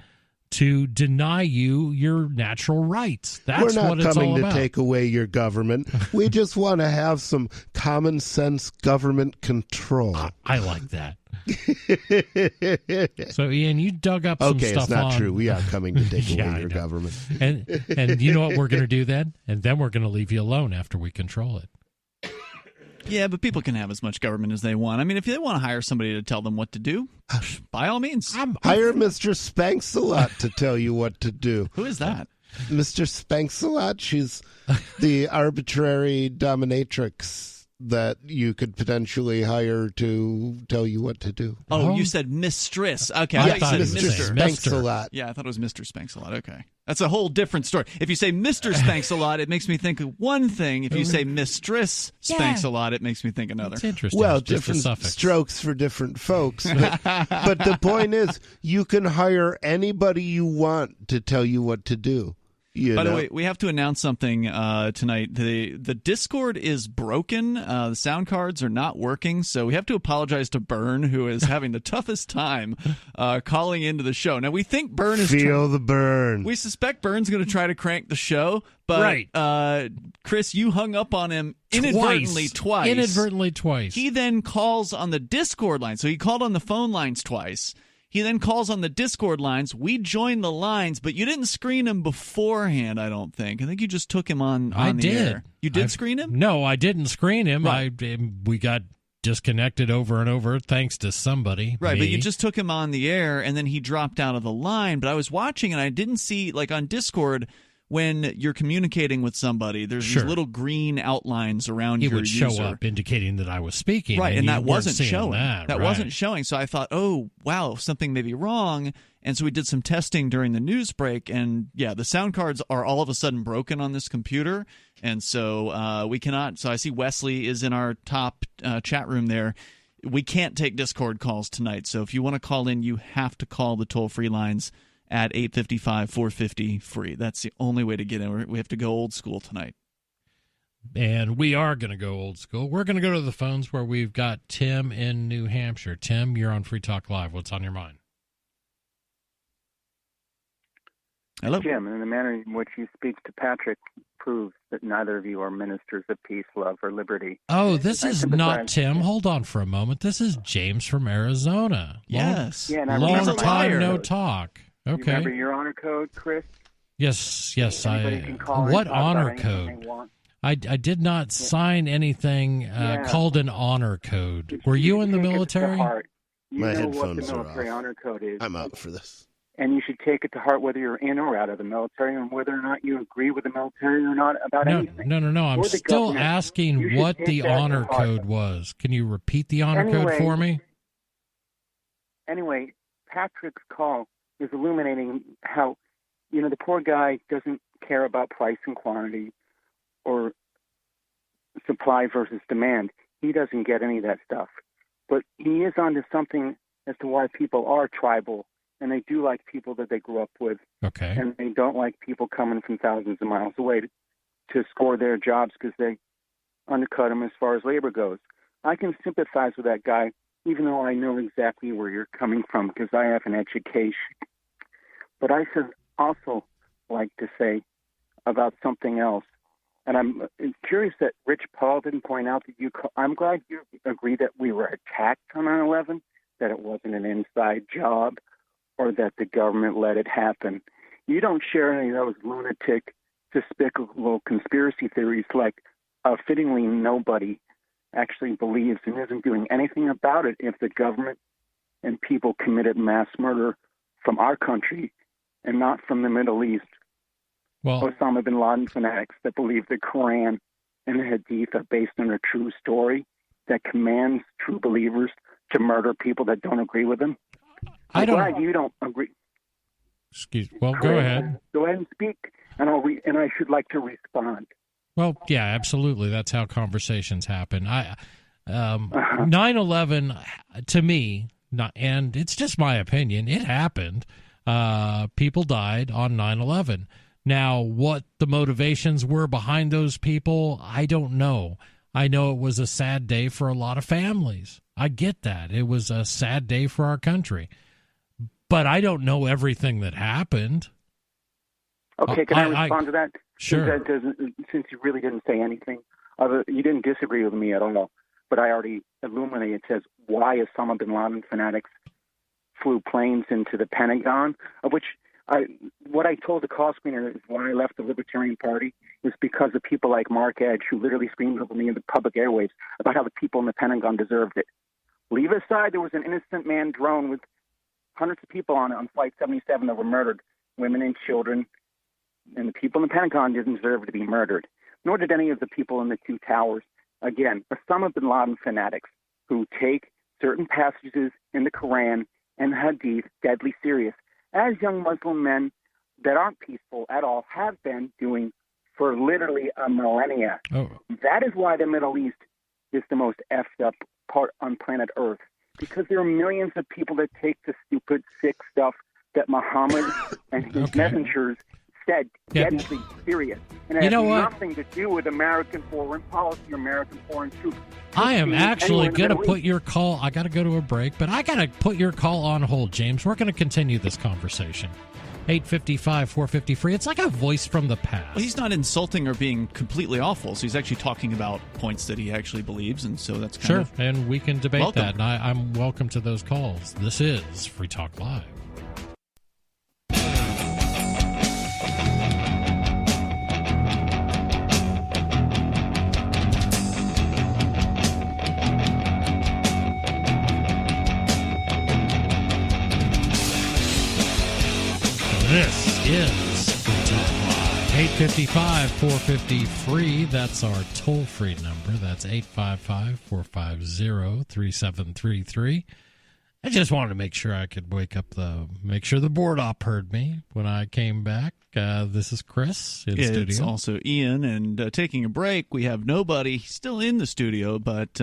to deny you your natural rights. That's We're not what it's coming all to about. take away your government. We just want to have some common sense government control. I like that. So, Ian, you dug up some okay, stuff it's not on... true. We are coming to take Yeah, away your government. And you know what we're going to do then? And then we're going to leave you alone after we control it. Yeah, but people can have as much government as they want. I mean, if they want to hire somebody to tell them what to do, by all means. Hire Mr. Spanks-a-Lot to tell you what to do. Who is that? Mr. Spanks-a-Lot. She's the arbitrary dominatrix that you could potentially hire to tell you what to do. Oh, you said mistress. Okay, I thought you said Mr. Spanks-a-Lot. Yeah, I thought it was Mr. Spanks-a-Lot. Okay. That's a whole different story. If you say Mr. Spanks-a-Lot, it makes me think of one thing. If you say Mistress Spanks-a-Lot, it makes me think another. It's interesting. Well, It's just a different suffix. strokes for different folks. But the point is, you can hire anybody you want to tell you what to do. By the way, we have to announce something tonight. The Discord is broken. The sound cards are not working, so we have to apologize to Byrne, who is having the toughest time calling into the show. Now, we think Byrne is... Feel the burn. We suspect Byrne's going to try to crank the show, but Chris, you hung up on him inadvertently twice. Inadvertently twice. He then calls on the Discord line. So he called on the phone lines twice. He then calls on the Discord lines. We joined the lines, but you didn't screen him beforehand, I don't think. I think you just took him on the air. You did screen him? No, I didn't screen him. Right. We got disconnected over and over thanks to somebody. Right, me. but you just took him on the air, and then he dropped out of the line. But I was watching, and I didn't see, like on Discord, when you're communicating with somebody, there's these little green outlines around your user. It would show up indicating that I was speaking. Right, and that you wasn't weren't seeing showing. That wasn't showing. So I thought, oh, wow, something may be wrong. And so we did some testing during the news break. And, yeah, the sound cards are all of a sudden broken on this computer. And so we cannot. So I see Wesley is in our top chat room there. We can't take Discord calls tonight. So if you want to call in, you have to call the toll-free lines at 855-450-FREE. That's the only way to get in. We have to go old school tonight. And we are going to go old school. We're going to go to the phones where we've got Tim in New Hampshire. Tim, you're on Free Talk Live. What's on your mind? Hello. Jim, in the manner in which you speak to Patrick proves that neither of you are ministers of peace, love, or liberty. Oh, this is not Tim. Hold on for a moment. This is James from Arizona. Yes. Yeah, and I long remember time no code. talk. You Okay. remember your honor code, Chris? Yes. Anybody can call What and talk about honor anything they code? want. I did not sign anything called an honor code. Were you in the Take it to military? heart. You My know what the headphones are military off. honor code is. I'm out for this. And you should take it to heart whether you're in or out of the military and whether or not you agree with the military or not about anything. No. I'm Or the still government. You asking should what take the that to honor heart. code was. Can you repeat the honor code for me? Anyway, Patrick's call is illuminating how, the poor guy doesn't care about price and quantity or supply versus demand. He doesn't get any of that stuff. But he is onto something as to why people are tribal, and they do like people that they grew up with. Okay. And they don't like people coming from thousands of miles away to score their jobs because they undercut them as far as labor goes. I can sympathize with that guy, even though I know exactly where you're coming from because I have an education. But I should also like to say about something else. And I'm curious that Rich Paul didn't point out that I'm glad you agree that we were attacked on 9/11, that it wasn't an inside job, or that the government let it happen. You don't share any of those lunatic, despicable conspiracy theories like fittingly nobody actually believes and isn't doing anything about it if the government and people committed mass murder from our country and not from the Middle East. Well, Osama bin Laden fanatics that believe the Quran and the Hadith are based on a true story that commands true believers to murder people that don't agree with them. I'm glad you don't agree. Well, go ahead. Go ahead and speak, and I should like to respond. Well, yeah, absolutely. That's how conversations happen. 9/11, to me, and it's just my opinion, it happened. People died on 9/11. Now, what the motivations were behind those people, I don't know. I know it was a sad day for a lot of families. I get that. It was a sad day for our country. But I don't know everything that happened. Okay, can I respond to that? Sure. Since you really didn't say anything, you didn't disagree with me at all, but I already illuminated. It says, why Osama bin Laden fanatics flew planes into the Pentagon, of which what I told the call screener is why I left the Libertarian Party was because of people like Mark Edge, who literally screamed over me in the public airwaves about how the people in the Pentagon deserved it. Leave aside, there was an innocent man drone with hundreds of people on Flight 77 that were murdered, women and children, and the people in the Pentagon didn't deserve to be murdered, nor did any of the people in the two towers. Again, Osama bin Laden fanatics who take certain passages in the Quran and Hadith deadly serious, as young Muslim men that aren't peaceful at all have been doing for literally a millennia. Oh. That is why the Middle East is the most effed up part on planet Earth, because there are millions of people that take the stupid, sick stuff that Muhammad and his messengers said deadly serious. And it has nothing to do with American foreign policy or American foreign troops. I am actually going to put your call. I got to go to a break, but I got to put your call on hold, James. We're going to continue this conversation. 855-450-FREE. It's like a voice from the past. Well, he's not insulting or being completely awful, so he's actually talking about points that he actually believes, and so that's kind of... Sure, and we can debate welcome. that, and I'm welcome to those calls. This is Free Talk Live. This is Free Talk Live. 855-450-FREE. That's our toll-free number. That's 855-450-3733. I just wanted to make sure I could make sure the board op heard me when I came back. This is Chris in studio. It's also Ian, and taking a break, we have nobody still in the studio, but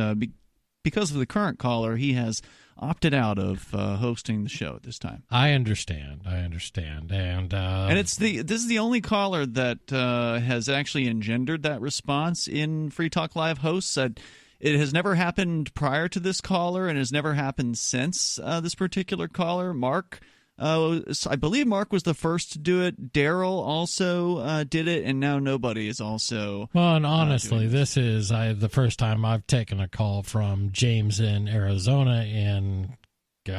because of the current caller, he has opted out of hosting the show at this time. I understand, and this is the only caller that has actually engendered that response in Free Talk Live hosts. It has never happened prior to this caller, and has never happened since this particular caller, Mark. I believe Mark was the first to do it. Daryl also did it, and now nobody is also. Well, and honestly, this is the first time I've taken a call from James in Arizona in 2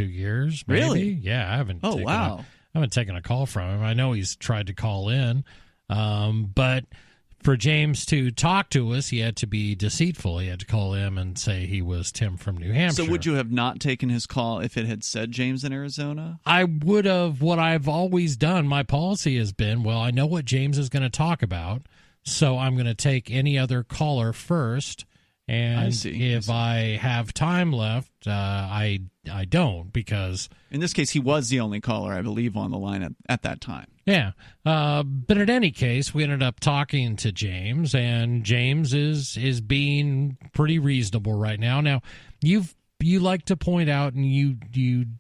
years. Maybe? Really? Yeah, I haven't. Oh, wow! I haven't taken a call from him. I know he's tried to call in, but for James to talk to us, he had to be deceitful. He had to call him and say he was Tim from New Hampshire. So would you have not taken his call if it had said James in Arizona? I would have. What I've always done, my policy has been, well, I know what James is going to talk about, so I'm going to take any other caller first. And if I have time left, I don't, because... In this case, he was the only caller, I believe, on the line at that time. Yeah. But in any case, we ended up talking to James, and James is being pretty reasonable right now. Now, you like to point out, and you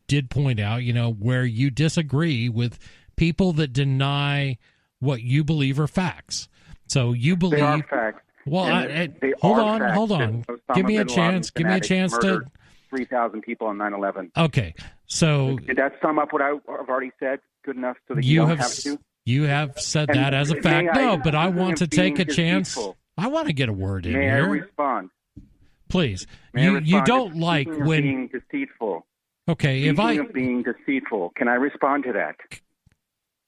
did point out, where you disagree with people that deny what you believe are facts. So you believe... They are facts. Well, hold on. Give me a chance. Give me a chance to 3,000 people on 9/11. Okay, so did that sum up what I've already said? Good enough, so that you don't have to. You have said that as a fact. But I want to take a chance. I want to get a word in here. May I respond? Please. You don't like when being deceitful. Okay, Speaking of being deceitful, can I respond to that?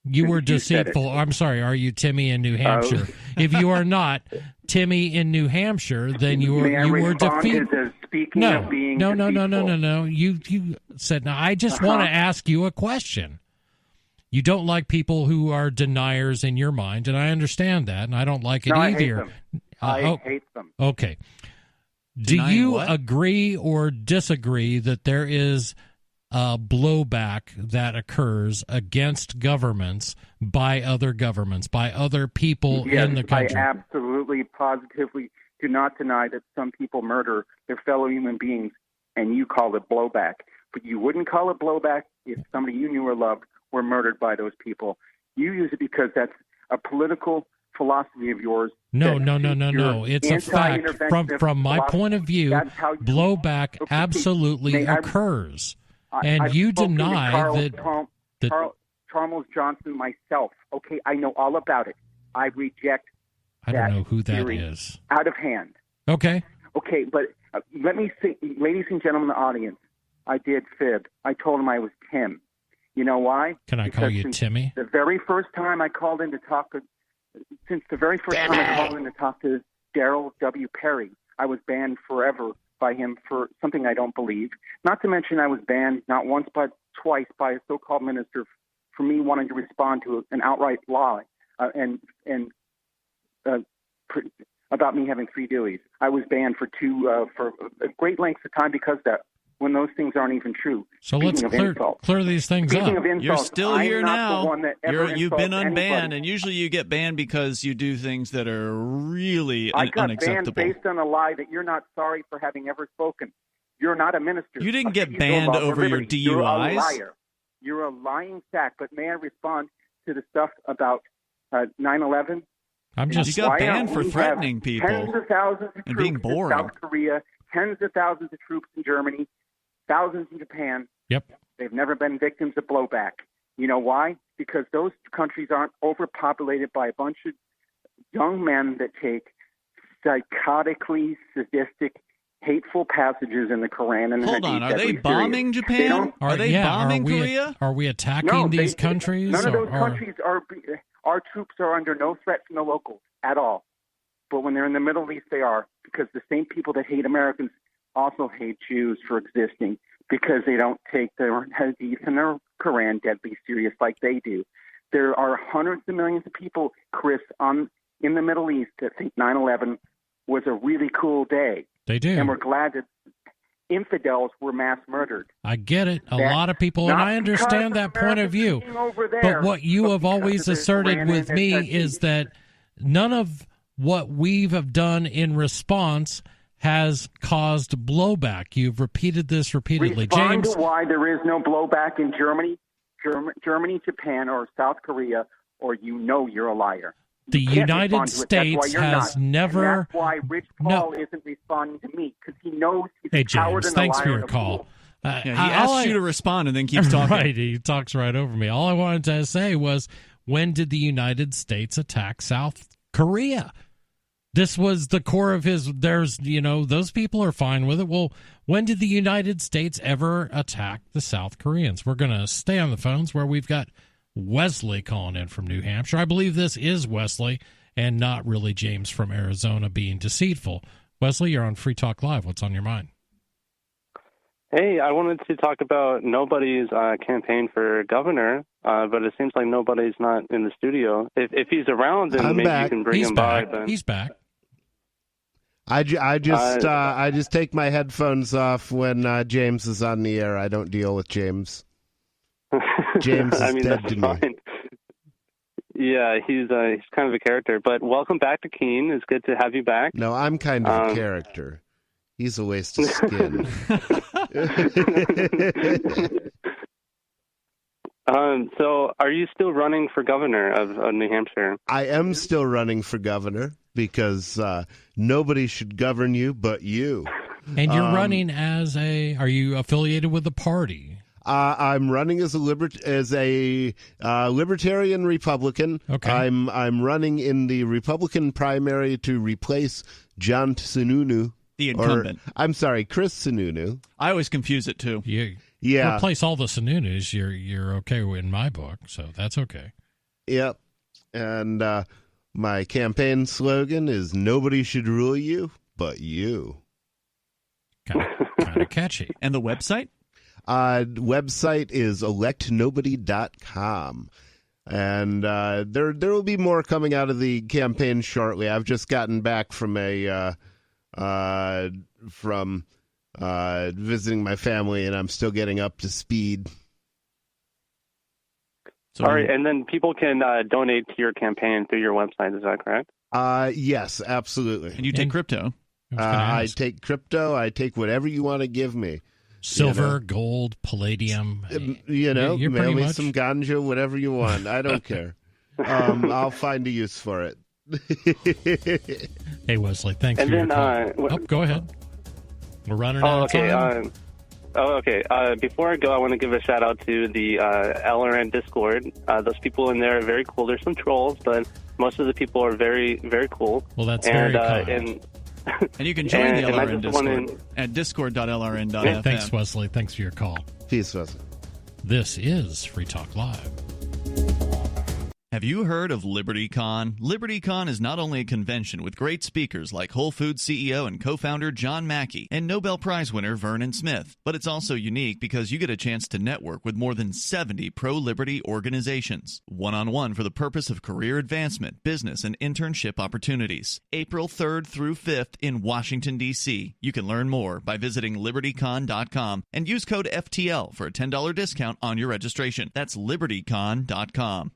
You were deceitful. I'm sorry. Are you Timmy in New Hampshire? If you are not Timmy in New Hampshire, then you were defeated. No. You said no. I just want to ask you a question. You don't like people who are deniers in your mind, and I understand that, and I don't like it either. I hate them. Okay. Do you agree or disagree that there is blowback that occurs against governments by other people in the country? I absolutely, positively do not deny that some people murder their fellow human beings, and you call it blowback. But you wouldn't call it blowback if somebody you knew or loved were murdered by those people. You use it because that's a political philosophy of yours. No. It's a fact. From my point of view, blowback absolutely occurs. And you deny that Charles Johnson myself. Okay, I know all about it. I reject I don't know who that is. Out of hand. Okay. Okay, but let me say, ladies and gentlemen in the audience, I did fib. I told him I was Tim. You know why? Can I call you Timmy? The very first time I called in to talk to, Daryl W. Perry, I was banned forever by him for something I don't believe. Not to mention I was banned not once but twice by a so-called minister for me wanting to respond to an outright lie about me having 3 Deweys. I was banned for great lengths of time because of that, when those things aren't even true. So let's clear these things up. You're still here now. You've been unbanned, and usually you get banned because you do things that are really unacceptable. I got banned based on a lie that you're not sorry for having ever spoken. You're not a minister. You didn't get banned over your DUIs. You're a liar. You're a lying sack. But may I respond to the stuff about 9/11? You got banned for threatening people. Tens of thousands of and troops being boring. in South Korea, tens of thousands of troops in Germany, thousands in Japan. Yep. They've never been victims of blowback. You know why? Because those countries aren't overpopulated by a bunch of young men that take psychotically sadistic, hateful passages in the Quran. And hold on, are they bombing Japan? Are they bombing Korea? Are we attacking these countries? None of those countries are. Our troops are under no threat from the locals at all. But when they're in the Middle East, they are, because the same people that hate Americans also hate Jews for existing, because they don't take their Hadith and their Quran deadly serious like they do. There are hundreds of millions of people, Chris, in the Middle East that think 9/11 was a really cool day. They do. And we're glad that infidels were mass murdered. I get it. A lot of people, and I understand that point of view. But what you have always asserted with me is that none of what we have done in response has caused blowback. You've repeated this repeatedly. Respond James, to why there is no blowback in Germany, Japan, or South Korea, or you're a liar. The United States has never. And that's why Rich Paul isn't responding to me, because he knows he's a coward and a liar. Thanks for your call. He asks you to respond and then keeps talking. Right, he talks right over me. All I wanted to say was, when did the United States attack South Korea? This was the core of his. Those people are fine with it. Well, when did the United States ever attack the South Koreans? We're going to stay on the phones where we've got Wesley calling in from New Hampshire. I believe this is Wesley and not really James from Arizona being deceitful. Wesley, you're on Free Talk Live. What's on your mind? Hey, I wanted to talk about nobody's campaign for governor, but it seems like nobody's not in the studio. If he's around, then maybe you can bring him by. But... He's back. I just take my headphones off when James is on the air. I don't deal with James. James is dead to me. Yeah, he's kind of a character. But welcome back to Keen. It's good to have you back. No, I'm kind of a character. He's a waste of skin. So are you still running for governor of New Hampshire? I am still running for governor because nobody should govern you but you. And you're running as are you affiliated with the party? I'm running as a libertarian Republican. Okay. I'm running in the Republican primary to replace John Sununu. The incumbent. I'm sorry, Chris Sununu. I always confuse it too. Yeah. Replace all the Sununus. You're okay in my book, so that's okay. Yep. And my campaign slogan is "Nobody should rule you but you." Kind of catchy. And the website? Website is electnobody.com. And there will be more coming out of the campaign shortly. I've just gotten back from visiting my family, and I'm still getting up to speed. So, all right, and then people can donate to your campaign through your website. Is that correct? Yes, absolutely. And you take crypto? I take crypto. I take whatever you want to give me. Silver, gold, palladium. Mail me some ganja, whatever you want. I don't care. I'll find a use for it. Hey, Wesley, thanks and for then, your call. Go ahead. We're running out of time. Okay. Before I go, I want to give a shout out to the LRN Discord. Those people in there are very cool. There's some trolls, but most of the people are very, very cool. Well, that's very kind. And you can join the LRN Discord at discord.lrn.fm. Thanks, Wesley. Thanks for your call. Peace, Wesley. This is Free Talk Live. Have you heard of LibertyCon? LibertyCon is not only a convention with great speakers like Whole Foods CEO and co-founder John Mackey and Nobel Prize winner Vernon Smith, but it's also unique because you get a chance to network with more than 70 pro-liberty organizations, one-on-one for the purpose of career advancement, business, and internship opportunities. April 3rd through 5th in Washington, D.C. You can learn more by visiting libertycon.com and use code FTL for a $10 discount on your registration. That's libertycon.com.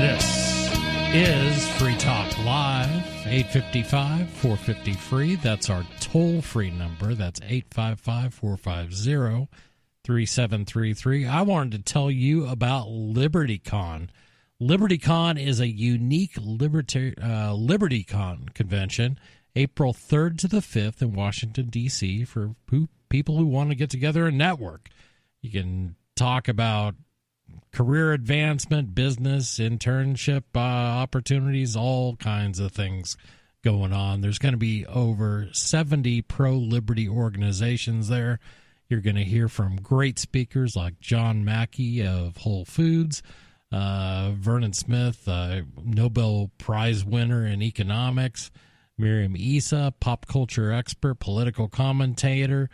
This is Free Talk Live, 855-450-FREE. That's our toll-free number. That's 855-450-3733. I wanted to tell you about LibertyCon. LibertyCon is a unique LibertyCon convention, April 3rd to the 5th in Washington, D.C., for people who want to get together and network. You can talk about career advancement, business, internship opportunities, all kinds of things going on. There's going to be over 70 pro-liberty organizations there. You're going to hear from great speakers like John Mackey of Whole Foods, Vernon Smith, Nobel Prize winner in economics, Miriam Issa, pop culture expert, political commentator,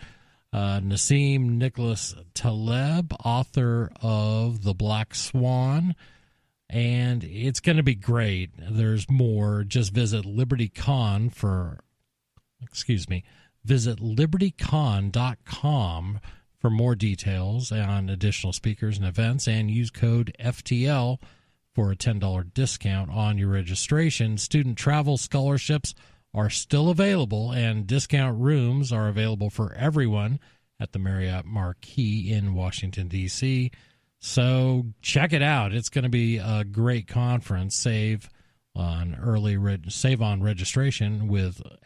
Nassim Nicholas Taleb, author of The Black Swan, and it's going to be great. There's more. Just visit LibertyCon visit libertycon.com for more details on additional speakers and events, and use code FTL for a $10 discount on your registration. Student travel scholarships are still available, and discount rooms are available for everyone at the Marriott Marquis in Washington, D.C. So check it out. It's going to be a great conference. Save on registration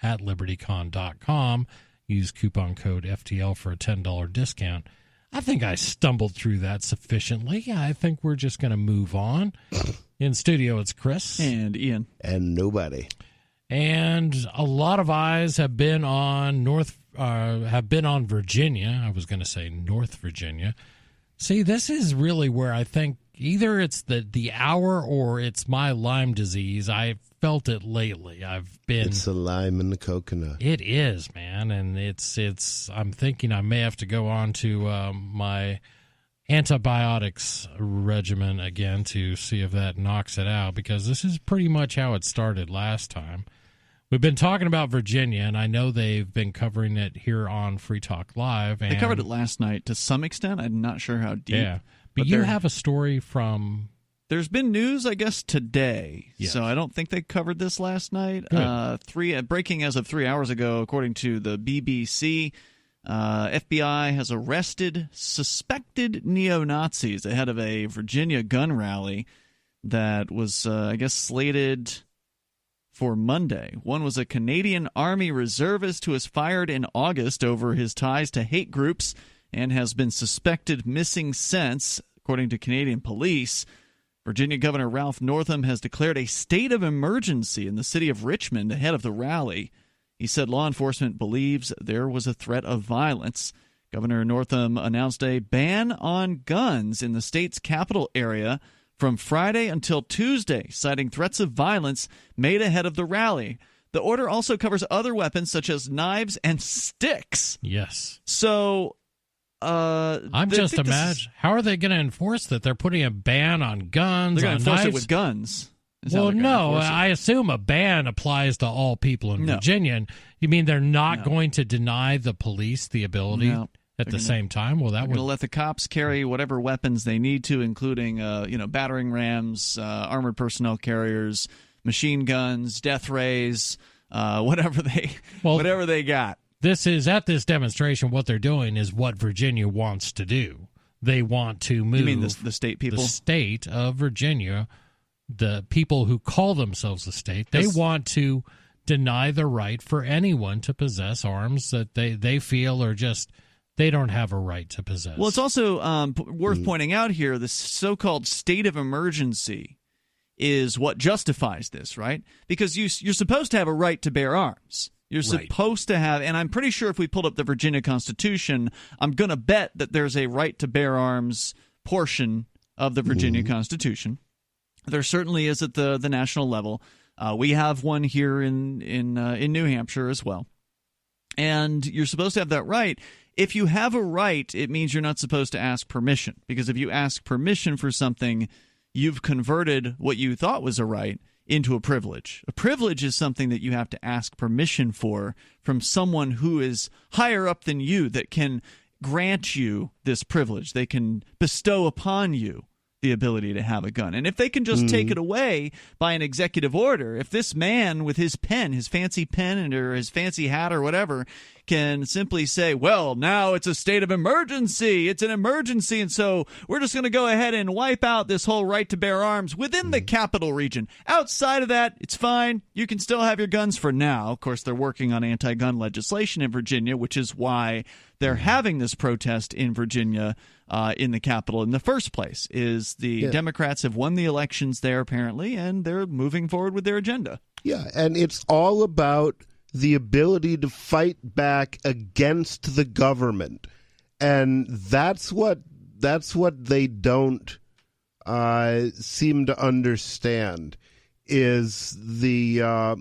at libertycon.com. Use coupon code FTL for a $10 discount. I think I stumbled through that sufficiently. I think we're just going to move on. In studio, it's Chris. And Ian. And nobody. And a lot of eyes have been on Virginia. I was going to say North Virginia. See, this is really where I think either it's the hour or it's my Lyme disease. I've felt it lately. It's the lime and the coconut. It is, man, and it's. I'm thinking I may have to go on to my antibiotics regimen again to see if that knocks it out, because this is pretty much how it started last time. We've been talking about Virginia, and I know they've been covering it here on Free Talk Live. And they covered it last night to some extent. I'm not sure how deep. Yeah, but you have a story from... There's been news, I guess, today. Yes. So I don't think they covered this last night. Breaking as of 3 hours ago, according to the BBC, FBI has arrested suspected neo-Nazis ahead of a Virginia gun rally that was, I guess, slated for Monday. One was a Canadian Army reservist who was fired in August over his ties to hate groups and has been suspected missing since, according to Canadian police. Virginia Governor Ralph Northam has declared a state of emergency in the city of Richmond ahead of the rally. He said law enforcement believes there was a threat of violence. Governor Northam announced a ban on guns in the state's capital area from Friday until Tuesday, citing threats of violence made ahead of the rally. The order also covers other weapons such as knives and sticks. Yes. So... I'm just imagining, how are they going to enforce that? They're putting a ban on guns. They're going to enforce knives. it with guns. Well, no, I assume a ban applies to all people in Virginia. And you mean they're not going to deny the police the ability at the same time? Well, that would... going to let the cops carry whatever weapons they need to, including battering rams, armored personnel carriers, machine guns, death rays, whatever they got. this demonstration, what they're doing is what Virginia wants to do. They want to move. You mean the state people? The state of Virginia, the people who call themselves the state, they want to deny the right for anyone to possess arms that they feel are just, they don't have a right to possess. Well, it's also worth pointing out here, the so-called state of emergency is what justifies this, right? Because you're supposed to have a right to bear arms. You're supposed to have, and I'm pretty sure if we pulled up the Virginia Constitution, I'm going to bet that there's a right to bear arms portion of the Virginia Constitution. There certainly is at the national level. We have one here in New Hampshire as well. And you're supposed to have that right. If you have a right, it means you're not supposed to ask permission. Because if you ask permission for something, you've converted what you thought was a right into a privilege. A privilege is something that you have to ask permission for from someone who is higher up than you that can grant you this privilege. They can bestow upon you the ability to have a gun. And if they can just take it away by an executive order, if this man with his pen, his fancy pen or his fancy hat or whatever, can simply say, well, now it's a state of emergency. It's an emergency, and so we're just going to go ahead and wipe out this whole right to bear arms within the capital region. Outside of that, it's fine. You can still have your guns for now. Of course, they're working on anti-gun legislation in Virginia, which is why they're having this protest in Virginia in the Capitol in the first place, is the Democrats have won the elections there, apparently, and they're moving forward with their agenda. Yeah, and it's all about the ability to fight back against the government. And that's what they don't seem to understand is the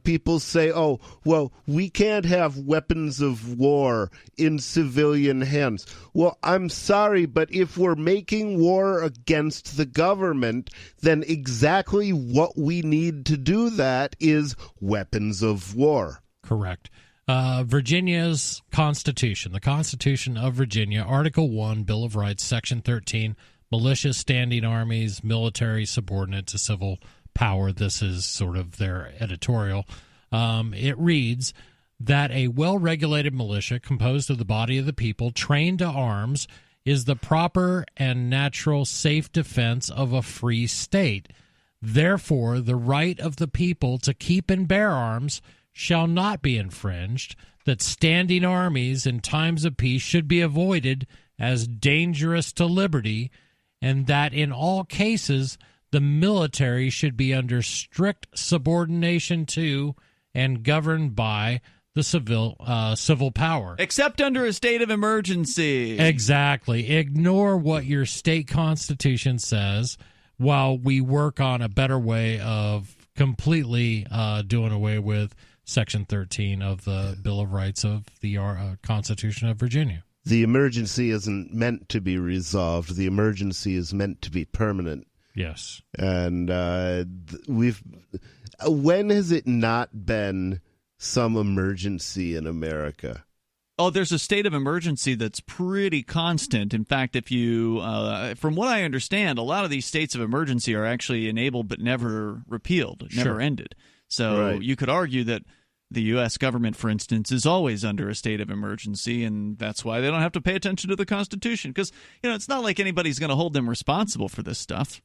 people say, oh, well, we can't have weapons of war in civilian hands. Well, I'm sorry, but if we're making war against the government, then exactly what we need to do that is weapons of war. Correct. Virginia's Constitution, the Constitution of Virginia, Article 1, Bill of Rights, Section 13, militia, standing armies, military subordinate to civil power. This is sort of their editorial. It reads that a well-regulated militia composed of the body of the people trained to arms is the proper and natural safe defense of a free state. Therefore, the right of the people to keep and bear arms shall not be infringed, that standing armies in times of peace should be avoided as dangerous to liberty, and that in all cases the military should be under strict subordination to and governed by the civil power. Except under a state of emergency. Exactly. Ignore what your state constitution says while we work on a better way of completely doing away with Section 13 of the Bill of Rights of the Constitution of Virginia. The emergency isn't meant to be resolved. The emergency is meant to be permanent. Yes. And when has it not been some emergency in America? Oh, there's a state of emergency that's pretty constant. In fact, if you, from what I understand, a lot of these states of emergency are actually enabled but never repealed, never ended. So you could argue that the U.S. government, for instance, is always under a state of emergency, and that's why they don't have to pay attention to the Constitution. Because, it's not like anybody's going to hold them responsible for this stuff,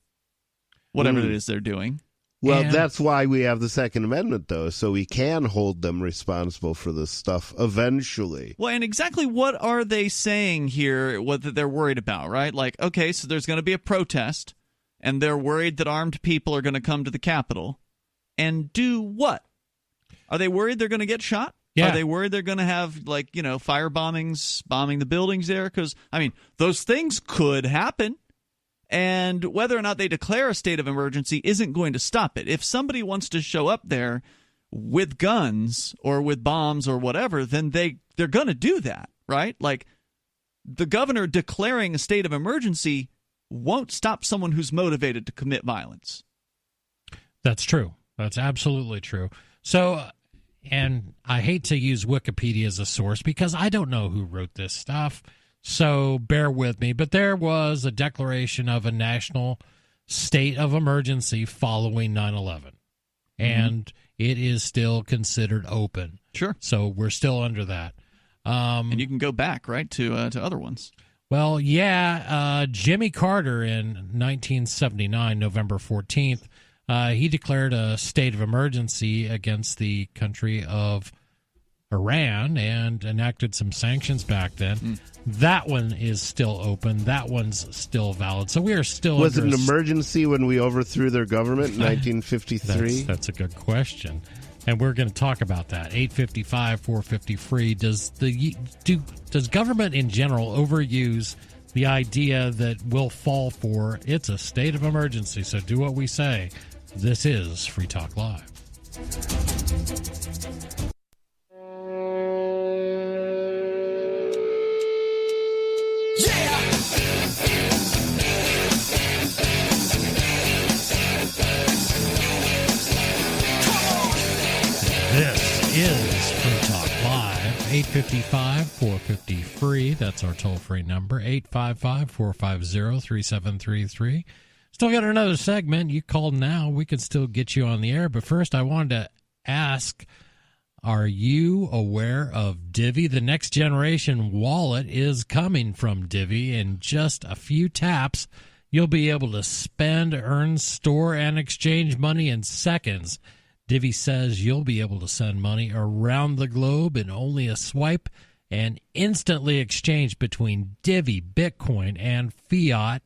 whatever it is they're doing. Well, that's why we have the Second Amendment, though, so we can hold them responsible for this stuff eventually. Well, and exactly what are they saying here, what they're worried about, right? Like, okay, so there's going to be a protest, and they're worried that armed people are going to come to the Capitol and do what? Are they worried they're going to get shot? Yeah. Are they worried they're going to have, fire bombings, bombing the buildings there? Because, those things could happen. And whether or not they declare a state of emergency isn't going to stop it. If somebody wants to show up there with guns or with bombs or whatever, then they're going to do that, right? Like, the governor declaring a state of emergency won't stop someone who's motivated to commit violence. That's true. That's absolutely true. So, and I hate to use Wikipedia as a source because I don't know who wrote this stuff. So bear with me, but there was a declaration of a national state of emergency following 9/11. And it is still considered open. Sure. So we're still under that. And you can go back, right, to other ones. Well, yeah. Jimmy Carter in 1979, November 14th, he declared a state of emergency against the country of Iran and enacted some sanctions back then. That one is still open. That one's still valid. So we are still. Was it an emergency when we overthrew their government in 1953? That's a good question, and we're going to talk about that. 855-450-FREE. Does government in general overuse the idea that we'll fall for it's a state of emergency? So do what we say. This is Free Talk Live. This is Free Talk Live, 855-450-FREE. That's our toll-free number, 855-450-3733. Still got another segment. You called now. We can still get you on the air. But first, I wanted to ask, are you aware of Divvy? The next generation wallet is coming from Divvy. In just a few taps, you'll be able to spend, earn, store, and exchange money in seconds. Divvy says you'll be able to send money around the globe in only a swipe and instantly exchange between Divvy, Bitcoin, and fiat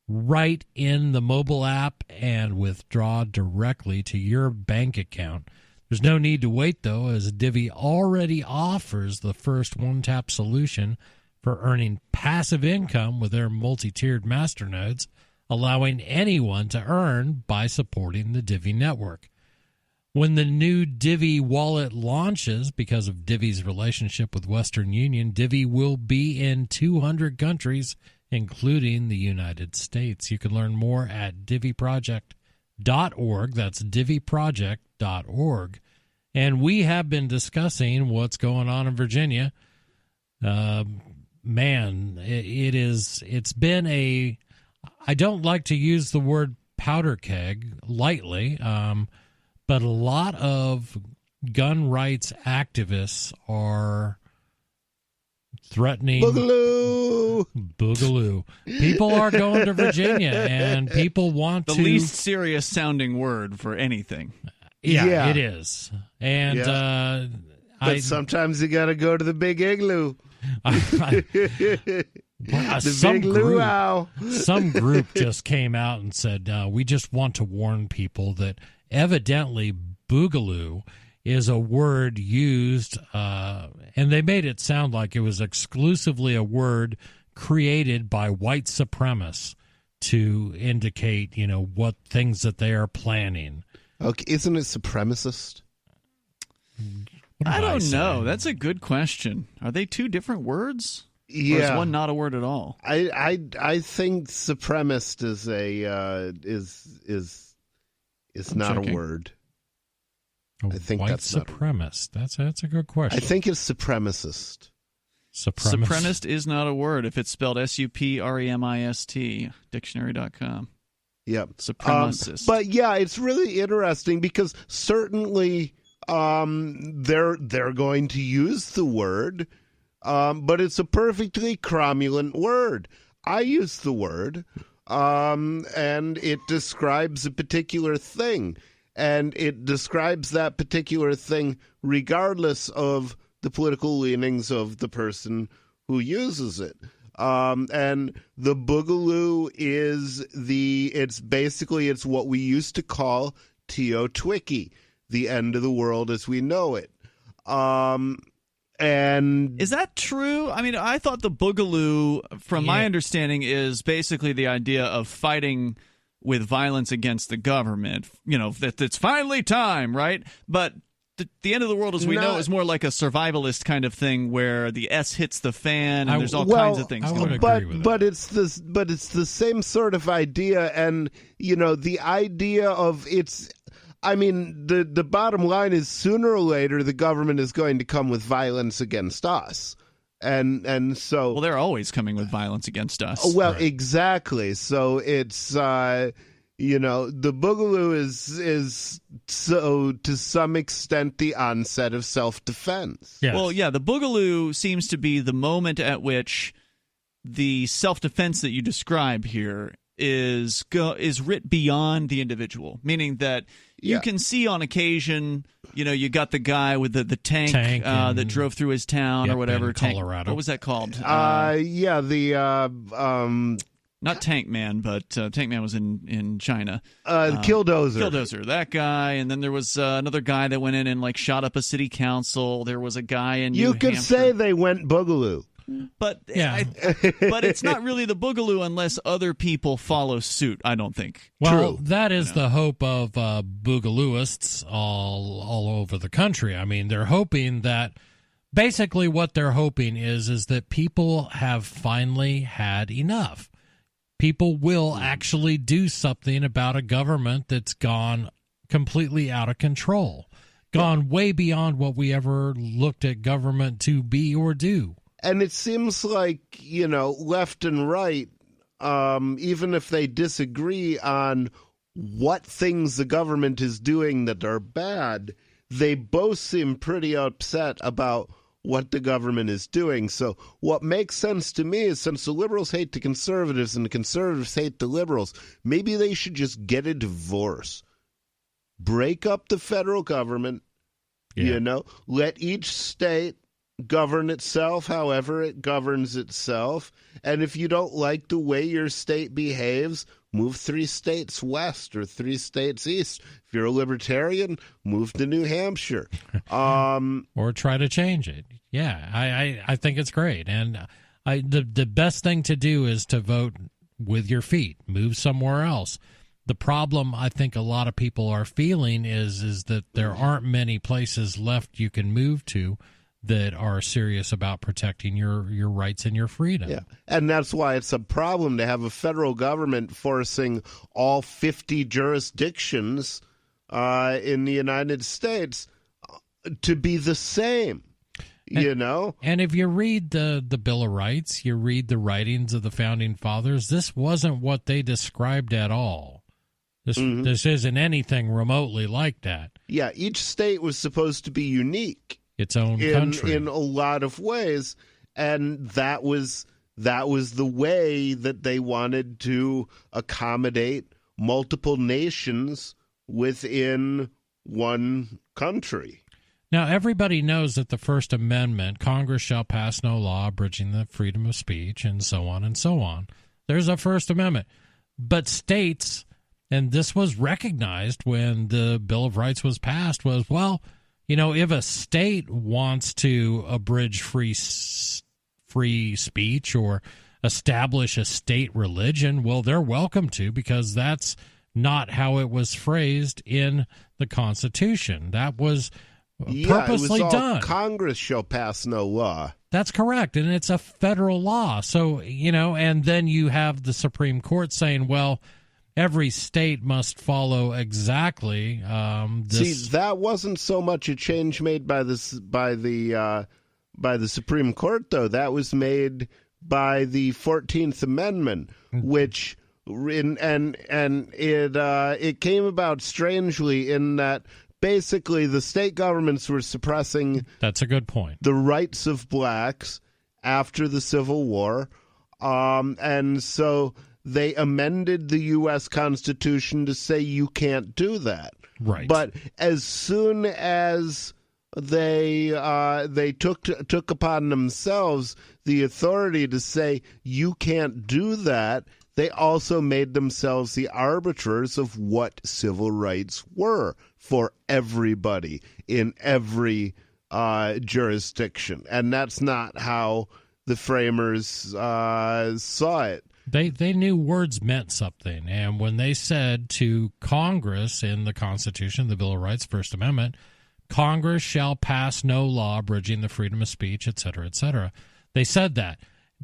right in the mobile app and withdraw directly to your bank account. There's no need to wait, though, as Divvy already offers the first one-tap solution for earning passive income with their multi-tiered masternodes, allowing anyone to earn by supporting the Divvy network. When the new Divvy wallet launches, because of Divvy's relationship with Western Union, Divvy will be in 200 countries, including the United States. You can learn more at divvyproject.org. That's divvyproject.org. And we have been discussing what's going on in Virginia. It's been a, I don't like to use the word powder keg lightly, but a lot of gun rights activists are threatening Boogaloo. People are going to Virginia, and people want the least serious sounding word for anything. Yeah, it is. And but sometimes you got to go to the big igloo. Some group just came out and said, we just want to warn people that evidently Boogaloo is a word used, and they made it sound like it was exclusively a word created by white supremacists to indicate, what things that they are planning. Okay, isn't it supremacist? I don't know. That's a good question. Are they two different words? Yeah. Or is one not a word at all? I think supremacist is is not a word. I think white that's supremacist. That's a good question. I think it's supremacist. Supremacist is not a word if it's spelled SUPREMIST. Dictionary.com. Yep. Supremacist. But yeah, it's really interesting because certainly they're going to use the word, but it's a perfectly cromulent word. I use the word, and it describes a particular thing, and it describes that particular thing regardless of the political leanings of the person who uses it. And the Boogaloo is it's what we used to call TEOTWAWKI, the end of the world as we know it. And is that true? I mean, I thought the Boogaloo, from my understanding, is basically the idea of fighting with violence against the government. That it's finally time, right? But the end of the world, as we know, is more like a survivalist kind of thing where the S hits the fan and there's all kinds of things going on. But it's the same sort of idea, and the idea of it's. I mean, the bottom line is sooner or later the government is going to come with violence against us, and so they're always coming with violence against us. Well, right. Exactly. So it's the Boogaloo is so to some extent the onset of self-defense. Yes. Well, yeah, the Boogaloo seems to be the moment at which the self-defense that you describe here is writ beyond the individual, meaning that you can see on occasion, you got the guy with the tank that drove through his town or whatever. In Colorado. What was that called? Not Tank Man, but Tank Man was in China. Killdozer. Killdozer, that guy. And then there was another guy that went in and shot up a city council. There was a guy in New Hampshire. You could say they went Boogaloo. But but it's not really the Boogaloo unless other people follow suit, I don't think. Well, that is the hope of Boogalooists all over the country. I mean, they're hoping that basically what they're hoping is that people have finally had enough. People will actually do something about a government that's gone completely out of control, gone way beyond what we ever looked at government to be or do. And it seems like, left and right, even if they disagree on what things the government is doing that are bad, they both seem pretty upset about what the government is doing. So what makes sense to me is, since the liberals hate the conservatives and the conservatives hate the liberals, maybe they should just get a divorce. Break up the federal government, let each state govern itself however it governs itself. And if you don't like the way your state behaves, move 3 states west or 3 states east. If you're a libertarian, move to New Hampshire. Or try to change it. Yeah, I think it's great. And the best thing to do is to vote with your feet. Move somewhere else. The problem I think a lot of people are feeling is that there aren't many places left you can move to that are serious about protecting your rights and your freedom. Yeah, and that's why it's a problem to have a federal government forcing all 50 jurisdictions in the United States to be the same, And if you read the Bill of Rights, you read the writings of the Founding Fathers, this wasn't what they described at all. This isn't anything remotely like that. Yeah, each state was supposed to be unique. Its own country in a lot of ways, and that was the way that they wanted to accommodate multiple nations within one country. Now, everybody knows that the First Amendment, Congress shall pass no law abridging the freedom of speech, and so on and so on. There's a First Amendment. But states, and this was recognized when the Bill of Rights was passed, was, if a state wants to abridge free speech or establish a state religion, well, they're welcome to, because that's not how it was phrased in the Constitution. That was purposely it was all done. Congress shall pass no law. That's correct, and it's a federal law. So, and then you have the Supreme Court saying, well, every state must follow exactly this. See, that wasn't so much a change made by the Supreme Court, though. That was made by the 14th Amendment, which it came about strangely in that basically the state governments were suppressing. That's a good point. The rights of blacks after the Civil War, and so they amended the U.S. Constitution to say you can't do that. Right. But as soon as they took upon themselves the authority to say you can't do that, they also made themselves the arbiters of what civil rights were for everybody in every jurisdiction. And that's not how the framers saw it. They knew words meant something, and when they said to Congress in the Constitution, the Bill of Rights, First Amendment, Congress shall pass no law abridging the freedom of speech, etc., they said that.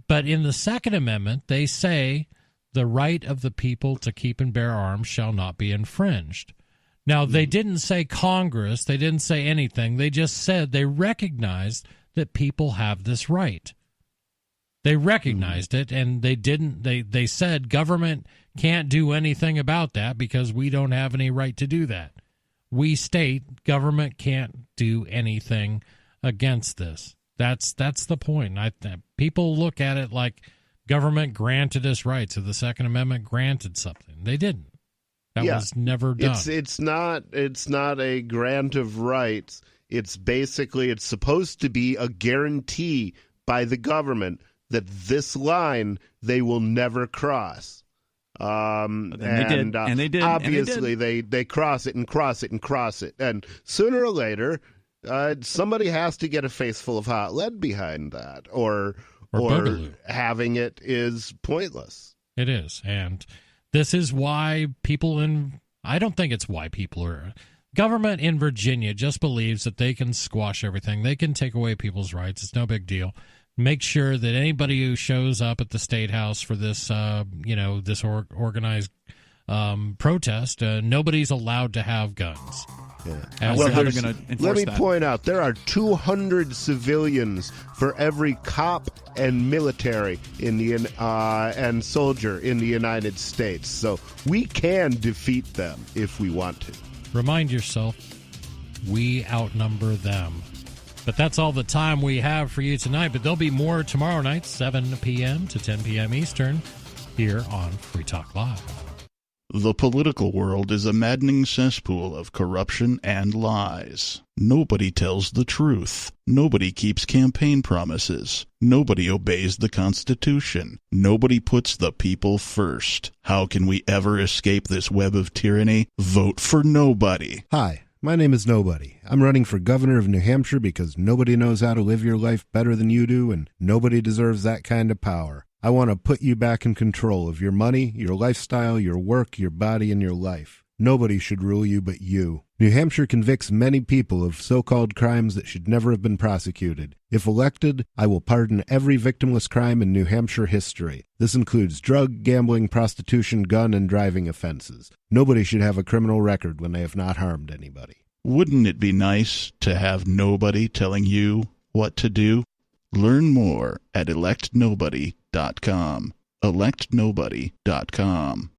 But in the Second Amendment, they say the right of the people to keep and bear arms shall not be infringed. Now, they didn't say Congress, they didn't say anything, they just said they recognized that people have this right. They recognized it, and they didn't. They said government can't do anything about that because we don't have any right to do that. We state government can't do anything against this. That's the point. People look at it like government granted us rights, or the Second Amendment granted something. They didn't. That was never done. It's not a grant of rights. It's basically, it's supposed to be a guarantee by the government that this line they will never cross. And they did. Obviously, they cross it and cross it and cross it. And sooner or later, somebody has to get a face full of hot lead behind that, or Boogaloo. Having it is pointless. It is. And this is why I don't think it's why people are... Government in Virginia just believes that they can squash everything. They can take away people's rights. It's no big deal. Make sure that anybody who shows up at the State House for this, this organized protest, nobody's allowed to have guns. Yeah. Let me point out, there are 200 civilians for every cop and military and soldier in the United States. So we can defeat them if we want to. Remind yourself, we outnumber them. But that's all the time we have for you tonight. But there'll be more tomorrow night, 7 p.m. to 10 p.m. Eastern, here on Free Talk Live. The political world is a maddening cesspool of corruption and lies. Nobody tells the truth. Nobody keeps campaign promises. Nobody obeys the Constitution. Nobody puts the people first. How can we ever escape this web of tyranny? Vote for nobody. Hi, my name is Nobody. I'm running for governor of New Hampshire because nobody knows how to live your life better than you do, and nobody deserves that kind of power. I want to put you back in control of your money, your lifestyle, your work, your body, and your life. Nobody should rule you but you. New Hampshire convicts many people of so-called crimes that should never have been prosecuted. If elected, I will pardon every victimless crime in New Hampshire history. This includes drug, gambling, prostitution, gun, and driving offenses. Nobody should have a criminal record when they have not harmed anybody. Wouldn't it be nice to have nobody telling you what to do? Learn more at electnobody.com. electnobody.com.